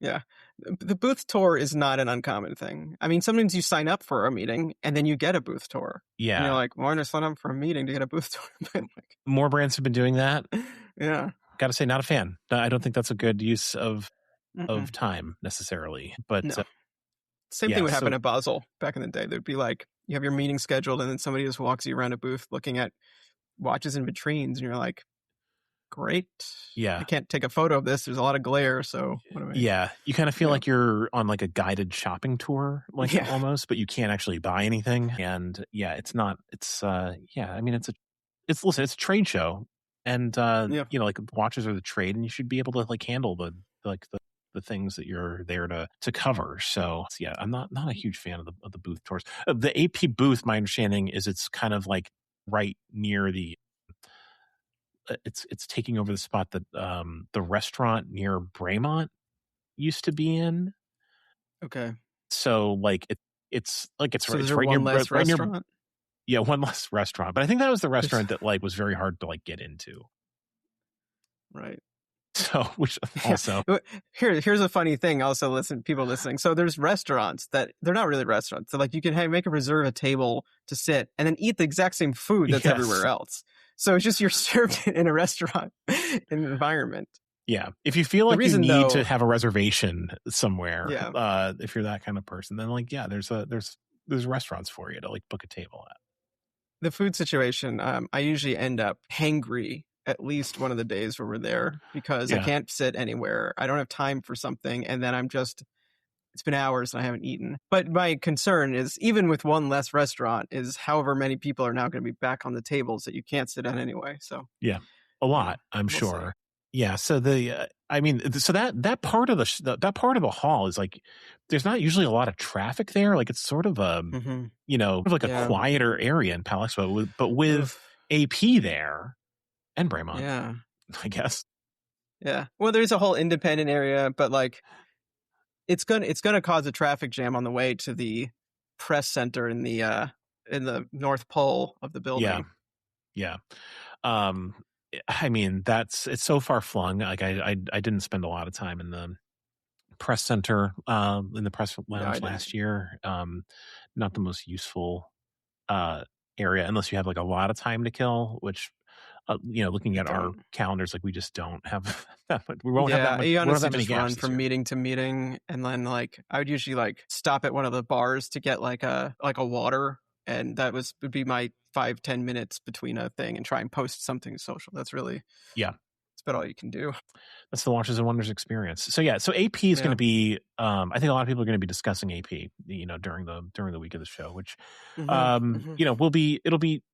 Yeah. The booth tour is not an uncommon thing. I mean, sometimes you sign up for a meeting and then you get a booth tour. Yeah. And you're like, well, I'm going to sign up for a meeting to get a booth tour. More brands have been doing that. Yeah. Got to say, not a fan. I don't think that's a good use of time necessarily. But no. Same thing would happen at Basel back in the day. There'd be like, you have your meeting scheduled and then somebody just walks you around a booth looking at watches and vitrines and you're like, great. Yeah. I can't take a photo of this. There's a lot of glare. So what do I... Yeah. You kind of feel like you're on like a guided shopping tour, like almost, but you can't actually buy anything. And it's not, I mean, it's a trade show and, like watches are the trade and you should be able to like handle the things that you're there to cover. So I'm not a huge fan of the booth tours. The AP booth, my understanding is it's kind of like right near it's taking over the spot that the restaurant near Bremont used to be in. Okay. So like it's right near restaurant. One less restaurant. But I think that was the restaurant that like was very hard to like get into. Right. So which also here's a funny thing. Also, people listening. So there's restaurants that they're not really restaurants. So like you can reserve a table to sit and then eat the exact same food that's everywhere else. So it's just you're served in a restaurant environment. Yeah. If you feel like you need to have a reservation somewhere, if you're that kind of person, then like, there's restaurants for you to like book a table at. The food situation, I usually end up hangry at least one of the days where we're there because I can't sit anywhere. I don't have time for something. And then it's been hours and I haven't eaten. But my concern is even with one less restaurant is however many people are now going to be back on the tables that you can't sit at anyway. So a lot, I'm sure. See. Yeah. So that part of the hall is like, there's not usually a lot of traffic there. Like it's sort of a, a quieter area in Pal Expo, but with AP there and Bremont, I guess. Yeah. Well, there's a whole independent area, but like, it's gonna cause a traffic jam on the way to the press center in the North Pole of the building. Yeah. I mean, it's so far flung. Like I didn't spend a lot of time in the press center, in the press lounge last year. Not the most useful area unless you have like a lot of time to kill, which looking at our calendars, like we just don't have that much. We won't have that much. You honestly we won't have that many just gaps run from meeting to meeting, and then like I would usually like stop at one of the bars to get like a water, and that would be my 5-10 minutes between a thing and try and post something social. That's really it's about all you can do. That's the Watches and Wonders experience. So so AP is going to be. I think a lot of people are going to be discussing AP, during the week of the show, which will be. It'll be.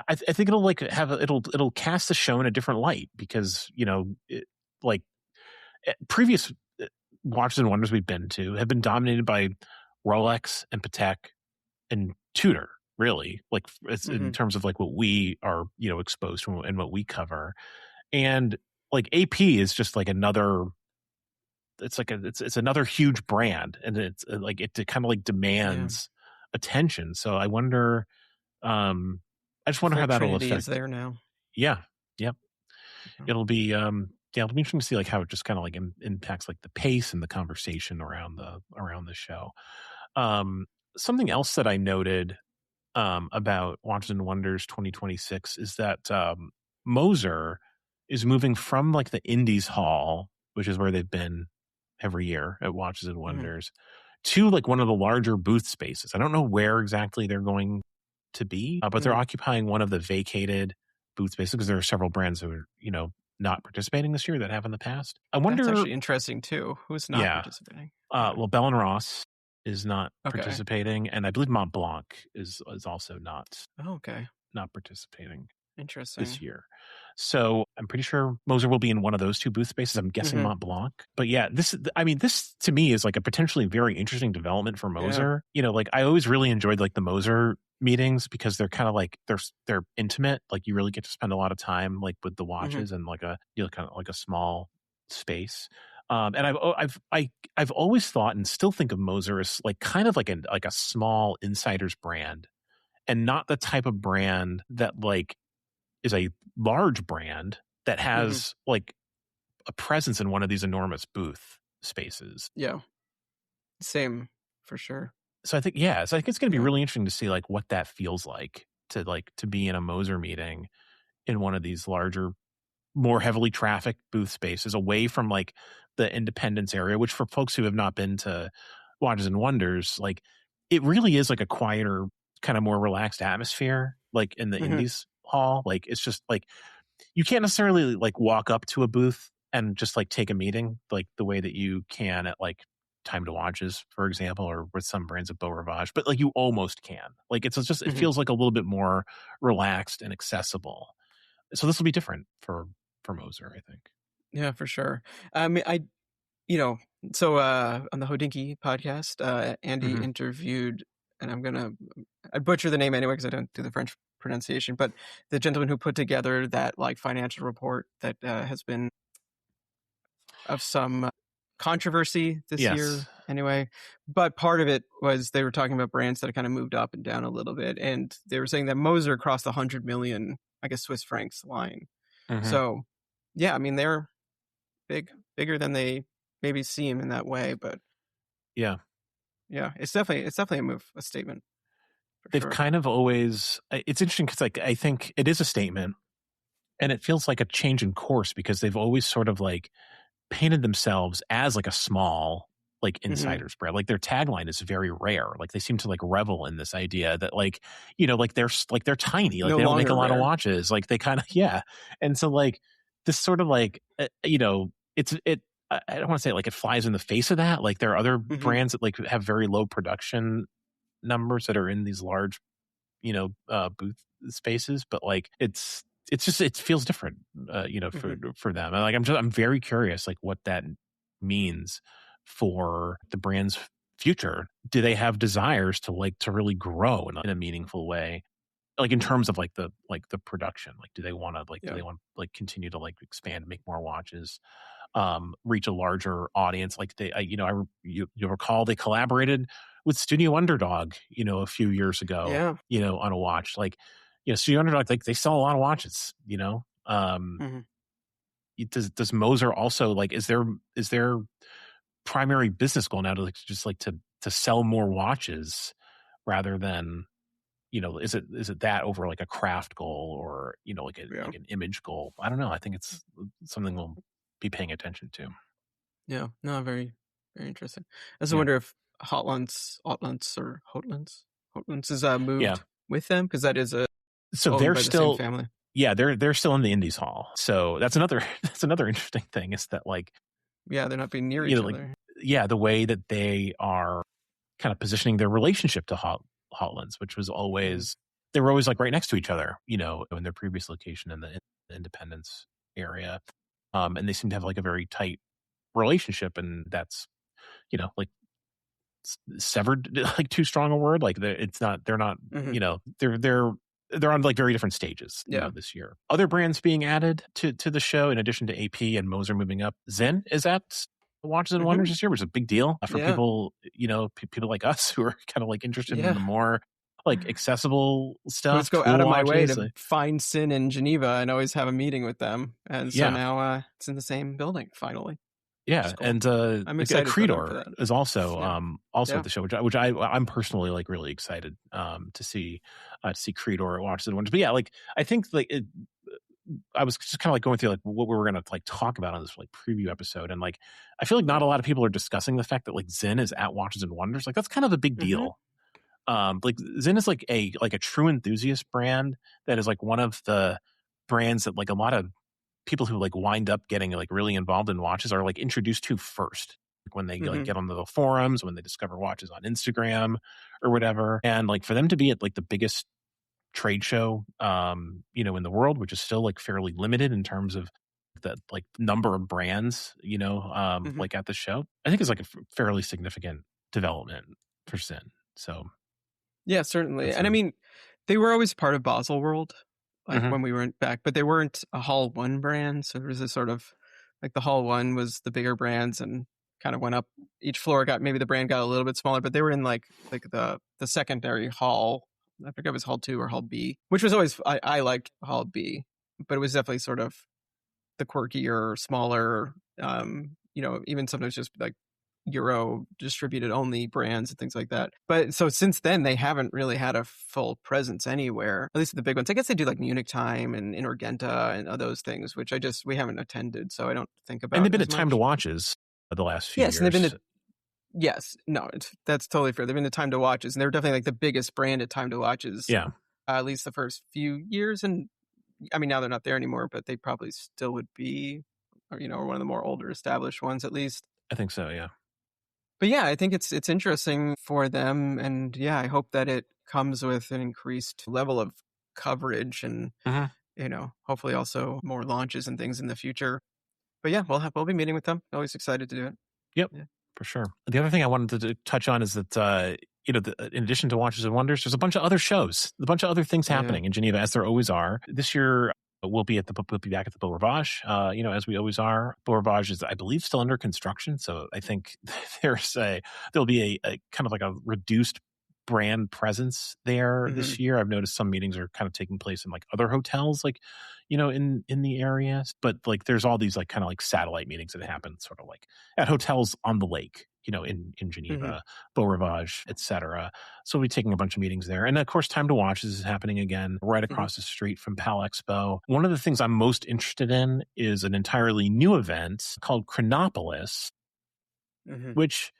I think it'll like it'll cast the show in a different light because previous Watches and Wonders we've been to have been dominated by Rolex and Patek and Tudor, really, like it's in terms of like what we are exposed to and what we cover, and like AP is just like another. It's like it's another huge brand, and it's like it kind of like demands attention. So I wonder. I just wonder how that'll affect. Is there now? Yeah. Yep. It'll be it'll be interesting to see like how it just kind of like impacts like the pace and the conversation around the show. Something else that I noted about Watches and Wonders 2026 is that Moser is moving from like the Indies Hall, which is where they've been every year at Watches and Wonders, to like one of the larger booth spaces. I don't know where exactly they're going to be, but they're occupying one of the vacated booth spaces because there are several brands who are not participating this year that have in the past. I wonder. That's actually interesting too. Who's not participating? Well, Bell and Ross is not participating, and I believe Mont Blanc is also not participating. Interesting. This year. So I'm pretty sure Moser will be in one of those two booth spaces. I'm guessing Mont Blanc. But yeah, this to me is like a potentially very interesting development for Moser. Like I always really enjoyed like the Moser meetings because they're kind of like they're intimate. Like you really get to spend a lot of time like with the watches and like a kind of like a small space. And I've always thought and still think of Moser as like kind of like a small insider's brand, and not the type of brand that like is a large brand that has like a presence in one of these enormous booth spaces. Yeah. Same for sure. So I think it's going to be really interesting to see like what that feels like to be in a Moser meeting in one of these larger, more heavily trafficked booth spaces away from like the Independence area, which for folks who have not been to Watches and Wonders, like it really is like a quieter, kind of more relaxed atmosphere, like in the Indies Hall. Like it's just like you can't necessarily like walk up to a booth and just like take a meeting like the way that you can at like Time to Watches, for example, or with some brands of Beau Rivage, but like you almost can. Like it's just it feels like a little bit more relaxed and accessible. So this will be different for Moser, I think. Yeah, for sure. I mean, so on the Hodinkee podcast, Andy interviewed, and I butcher the name anyway because I don't do the French pronunciation, but the gentleman who put together that like financial report that has been of some controversy this year anyway. But part of it was they were talking about brands that kind of moved up and down a little bit, and they were saying that Moser crossed the 100 million, I guess, Swiss francs line. So yeah, I mean they're bigger than they maybe seem in that way, but yeah, it's definitely a move, a statement. They've kind of always, it's interesting because like I think it is a statement, and it feels like a change in course because they've always sort of like painted themselves as like a small like insiders brand. Like their tagline is very rare. Like they seem to like revel in this idea that like like they're tiny, like they don't make a lot of watches, like they kind of and so like this sort of like I don't want to say like it flies in the face of that. Like there are other brands that like have very low production numbers that are in these large booth spaces, but like it's just it feels different for them. And like I'm very curious like what that means for the brand's future. Do they have desires to really grow in a meaningful way, like in terms of like the production? Like do they want to continue to like expand, make more watches, reach a larger audience? Like you'll recall they collaborated with Studio Underdog, a few years ago, on a watch. Like, Studio Underdog, like they sell a lot of watches, Does Moser also like, is their primary business goal now to like, just like to sell more watches rather than is it that over like a craft goal or, like like an image goal? I don't know. I think it's something we'll be paying attention to. Yeah. No, very, very interesting. I also wonder if Hotlands is moved with them, because that is they're by still the same family. Yeah, they're still in the Indies Hall. So that's another interesting thing is that like they're not being near each other. The way that they are kind of positioning their relationship to Hotlands, which was always they were always like right next to each other, in their previous location in the Independence area, and they seem to have like a very tight relationship, and that's like severed, like too strong a word. Like they're not, they're on like very different stages, this year. Other brands being added to the show, in addition to AP and Moser moving up. Zinn is at Watches and Wonders this year, which is a big deal for people, people like us who are kind of like interested in the more like accessible stuff. Let's go out of my way to find Sinn in Geneva and always have a meeting with them. And so now it's in the same building finally. Yeah, cool. And I'm excited. Creedor is also at the show, which I'm personally like really excited to see Creedor at Watches and Wonders. But yeah, like I think like I was just kind of like going through like what we were going to like talk about on this like preview episode, and like I feel like not a lot of people are discussing the fact that like Zinn is at Watches and Wonders. Like that's kind of a big deal. Like Zinn is like a true enthusiast brand that is like one of the brands that like a lot of people who like wind up getting like really involved in watches are like introduced to first, like when they like get onto the forums, when they discover watches on Instagram or whatever. And like for them to be at like the biggest trade show, in the world, which is still like fairly limited in terms of the like number of brands, like at the show, I think is like a fairly significant development for Zinn. So yeah, certainly. And I mean, they were always part of Basel World. Like when we went back, but they weren't a Hall 1 brand. So there was a sort of like the Hall 1 was the bigger brands and kind of went up. Each floor maybe the brand got a little bit smaller, but they were in like the secondary hall. I forget if it was Hall 2 or Hall B, which was always, I liked Hall B, but it was definitely sort of the quirkier, smaller, even sometimes just like Euro distributed only brands and things like that. But so since then, they haven't really had a full presence anywhere, at least the big ones. I guess they do like Munich Time and Inorgenta and those things, which we haven't attended, so I don't think about. And they've been at Time to Watches the last few years. And they've been that's totally fair. They've been to Time to Watches, and they're definitely like the biggest brand at Time to Watches. Yeah, at least the first few years, and I mean now they're not there anymore, but they probably still would be, or one of the more older established ones at least. I think so. Yeah. But yeah, I think it's interesting for them, and yeah, I hope that it comes with an increased level of coverage, and hopefully also more launches and things in the future. But yeah, we'll be meeting with them. Always excited to do it. Yep, for sure. The other thing I wanted to touch on is that in addition to Watches and Wonders, there's a bunch of other shows, a bunch of other things happening in Geneva, as there always are. This year, we'll be back at the Beau Rivage, as we always are. Beau Rivage is, I believe, still under construction, so I think there'll be a kind of like a reduced brand presence there this year. I've noticed some meetings are kind of taking place in like other hotels, like in the area, but like there's all these like kind of like satellite meetings that happen sort of like at hotels on the lake, in Geneva, Beau Rivage, etc. So we'll be taking a bunch of meetings there. And of course, Time to Watch is happening again right across the street from Pal Expo. One of the things I'm most interested in is an entirely new event called Chronopolis, which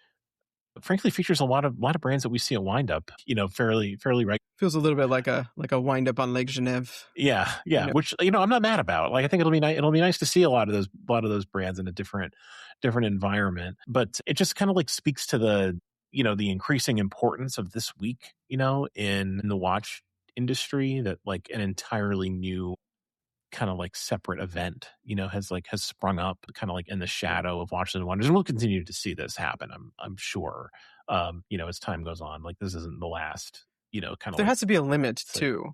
frankly features a lot of brands that we see at Wind Up, fairly regularly. Feels a little bit like a Wind Up on Lake Geneve. Yeah. Which I'm not mad about. Like I think it'll be nice to see a lot of those brands in a different environment. But it just kind of like speaks to the the increasing importance of this week, in the watch industry, that like an entirely new kind of like separate event, has sprung up kind of like in the shadow of Watches and Wonders. And we'll continue to see this happen, I'm sure, as time goes on. Like this isn't the last, kind of. There has to be a limit too.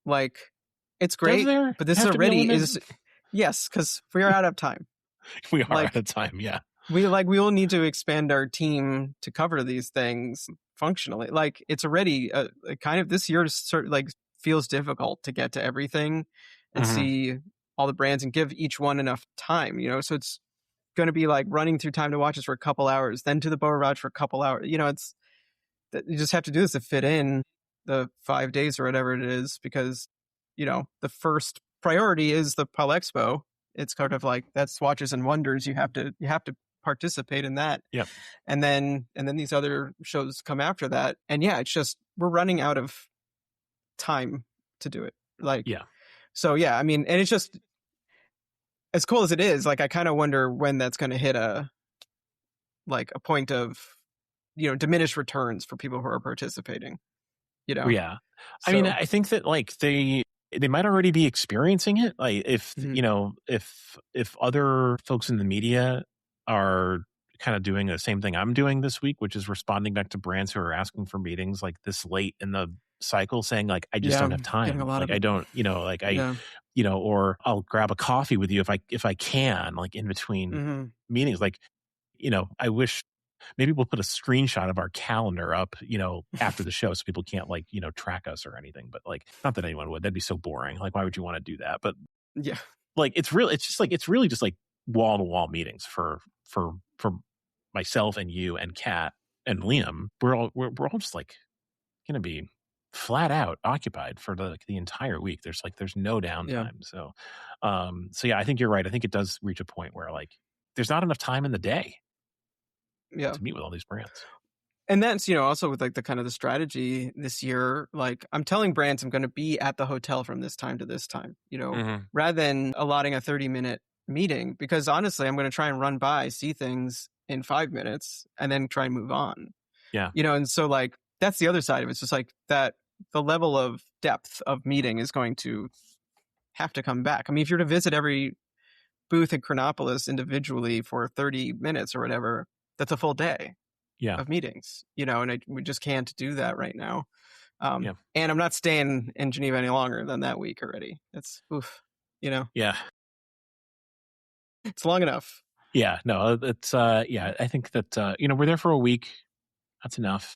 Like it's great, but this already is. Yes, because we are out of time. We are out of time. Yeah. We will need to expand our team to cover these things functionally. Like it's already kind of this year sort of like feels difficult to get to everything and see all the brands and give each one enough time, so it's going to be like running through Time to Watches for a couple hours, then to the Beau Rivage for a couple hours. You just have to do this to fit in. the 5 days or whatever it is, because, the first priority is the Pal Expo. It's kind of like, that's Watches and Wonders. You have to participate in that. Yep. And then these other shows come after that. And yeah, it's just, we're running out of time to do it. So yeah, I mean, and it's just, as cool as it is, like, I kind of wonder when that's going to hit a point of, diminished returns for people who are participating, Yeah. So, I mean, I think that like they might already be experiencing it. Like if, if other folks in the media are kind of doing the same thing I'm doing this week, which is responding back to brands who are asking for meetings like this late in the cycle, saying like, I just don't have time. Like I don't, or I'll grab a coffee with you if I can, like in between meetings. Like, I wish maybe we'll put a screenshot of our calendar up, after the show so people can't like, track us or anything. But like, not that anyone would. That'd be so boring. Like, why would you want to do that? But yeah, like, it's really just like wall to wall meetings for myself and you and Kat and Liam. We're all just like going to be flat out occupied for the entire week. There's no downtime. Yeah. So yeah, I think you're right. I think it does reach a point where like there's not enough time in the day to meet with all these brands. And that's, also with like the kind of the strategy this year, like I'm telling brands I'm going to be at the hotel from this time to this time, rather than allotting a 30-minute meeting, because honestly, I'm going to try and run by, see things in 5 minutes and then try and move on. Yeah. And so like, that's the other side of it. It's just like that the level of depth of meeting is going to have to come back. I mean, if you're to visit every booth at Chronopolis individually for 30 minutes or whatever, that's a full day of meetings, and we just can't do that right now. And I'm not staying in Geneva any longer than that week already. It's Yeah. It's long enough. Yeah, no, it's I think that we're there for a week. That's enough.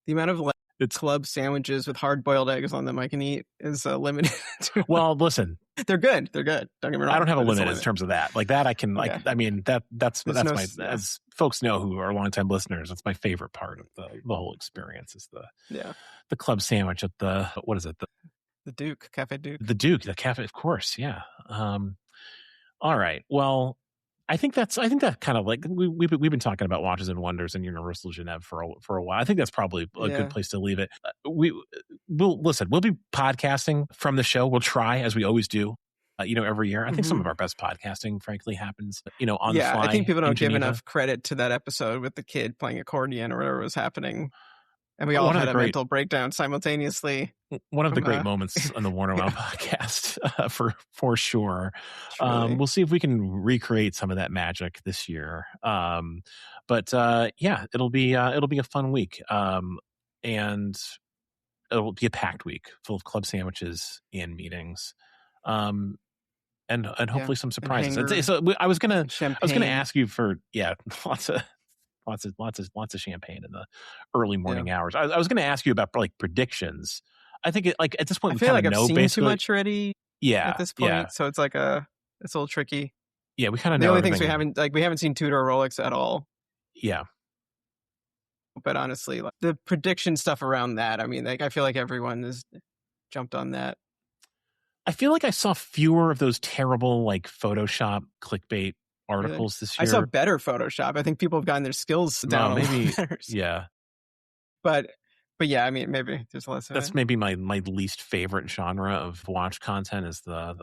The amount of club sandwiches with hard-boiled eggs on them I can eat is limited. Well, listen, they're good. Don't get me wrong. I don't have a limit in terms of that. Like that, I can like. I mean, that's my as folks know who are longtime listeners. That's my favorite part of the whole experience is the club sandwich at the what is it the Duke Cafe Duke the cafe, of course. Yeah. All right. Well, I think that kind of like we've been talking about Watches and Wonders and Universal Geneve for a while. I think that's probably a good place to leave it. We'll be podcasting from the show. We'll try, as we always do, every year. I think some of our best podcasting, frankly, happens, on the fly. I think people don't give enough credit to that episode with the kid playing accordion or whatever was happening. And we all had a mental breakdown simultaneously. One of the great moments on the Warner Wow podcast, for sure. We'll see if we can recreate some of that magic this year. But it'll be a fun week, and it'll be a packed week full of club sandwiches and meeters, and hopefully some surprises. So I was gonna ask you for lots of champagne in the early morning hours. I was going to ask you about like predictions. I think like at this point, I feel like I've seen too much already. Yeah, at this point, so it's like it's a little tricky. Yeah, we kind of know the only things we haven't seen Tudor or Rolex at all. Yeah, but honestly, like, the prediction stuff around that, I mean, like I feel like everyone has jumped on that. I feel like I saw fewer of those terrible like Photoshop clickbait articles this year. I saw better Photoshop. I think people have gotten their skills down. Maybe, yeah. But yeah, I mean, maybe there's less. That's maybe my least favorite genre of watch content is the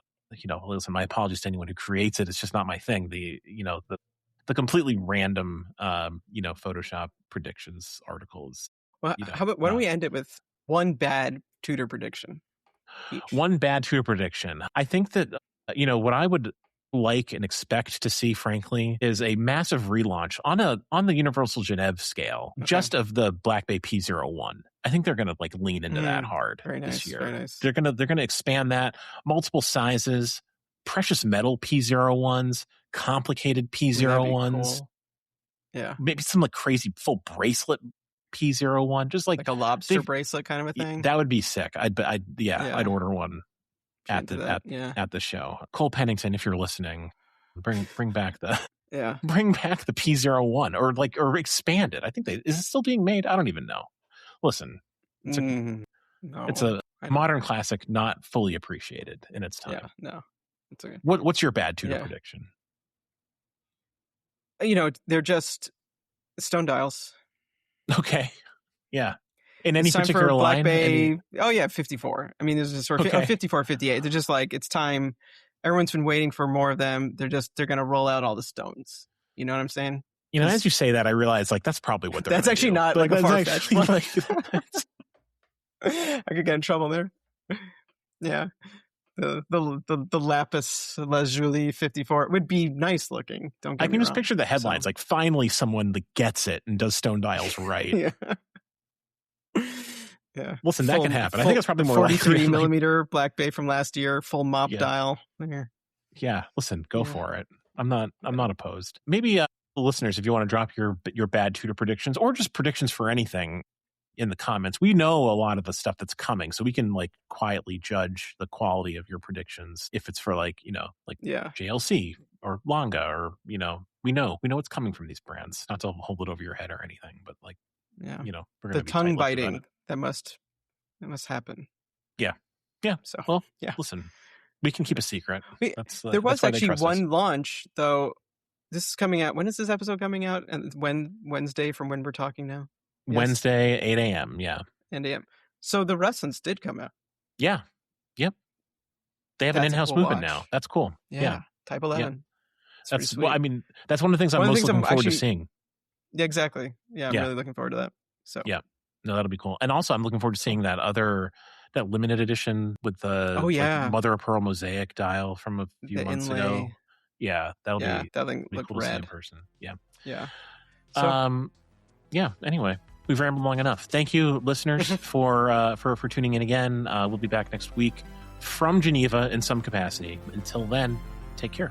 listen, my apologies to anyone who creates it. It's just not my thing. The completely random, Photoshop predictions articles. Well, how about why don't we end it with one bad Tudor prediction? One bad Tudor prediction. I think that what I would like and expect to see, frankly, is a massive relaunch on the Universal Geneve scale, just of the Black Bay P01. I think they're going to like lean into that hard this year. Very nice. They're going to expand that, multiple sizes, precious metal P01s, complicated P01s. Cool. Yeah, maybe some like crazy full bracelet P01, just like a lobster bracelet kind of a thing. That would be sick. I'd order one at the show. Cole Pennington, if you're listening, bring back the bring back the P01 or expand it. I think is it still being made? I don't even know. Listen, No, it's a modern classic, not fully appreciated in its time. Yeah, no. It's okay. What's your bad Tudor prediction? They're just stone dials. Okay. Yeah. In any it's time particular for Black line? Bay. Oh yeah, 54. I mean, there's just 54, 58. They're just like, it's time. Everyone's been waiting for more of them. They're going to roll out all the stones. You know what I'm saying? As you say that, I realize that's probably what they're. That's actually do. not like a far-fetched one. I could get in trouble there. Yeah. The lapis lazuli 54 would be nice looking. Don't get me I can just wrong. picture the headlines like finally someone that gets it and does stone dials right. Yeah. Listen, that can happen. I think it's probably more 43 millimeter Black Bay from last year, full mop dial. There. Yeah. Listen, go for it. I'm not opposed. Maybe listeners, if you want to drop your bad Tudor predictions or just predictions for anything in the comments, we know a lot of the stuff that's coming, so we can quietly judge the quality of your predictions if it's for JLC or Longa or we know what's coming from these brands. Not to hold it over your head or anything, but we're gonna the tongue biting that must happen. Yeah. So listen, we can keep a secret. There was actually one launch though. This is coming out. When is this episode coming out? And Wednesday from when we're talking now. Yes. Wednesday, 8 a.m. Yeah. 8 a.m. So the Wrestlins did come out. Yeah. Yep. They have an in-house movement now. That's cool. Yeah. Type 11. Yeah. That's that's one of the things I'm most looking forward to seeing. Yeah, exactly. Yeah, I'm really looking forward to that. So yeah. No, that'll be cool. And also I'm looking forward to seeing that limited edition with the mother of pearl mosaic dial from a few months ago. Yeah, that'll be look cool to see in rad. person. Yeah. Yeah. So, anyway, we've rambled long enough. Thank you, listeners, for tuning in again. We'll be back next week from Geneva in some capacity. Until then, take care.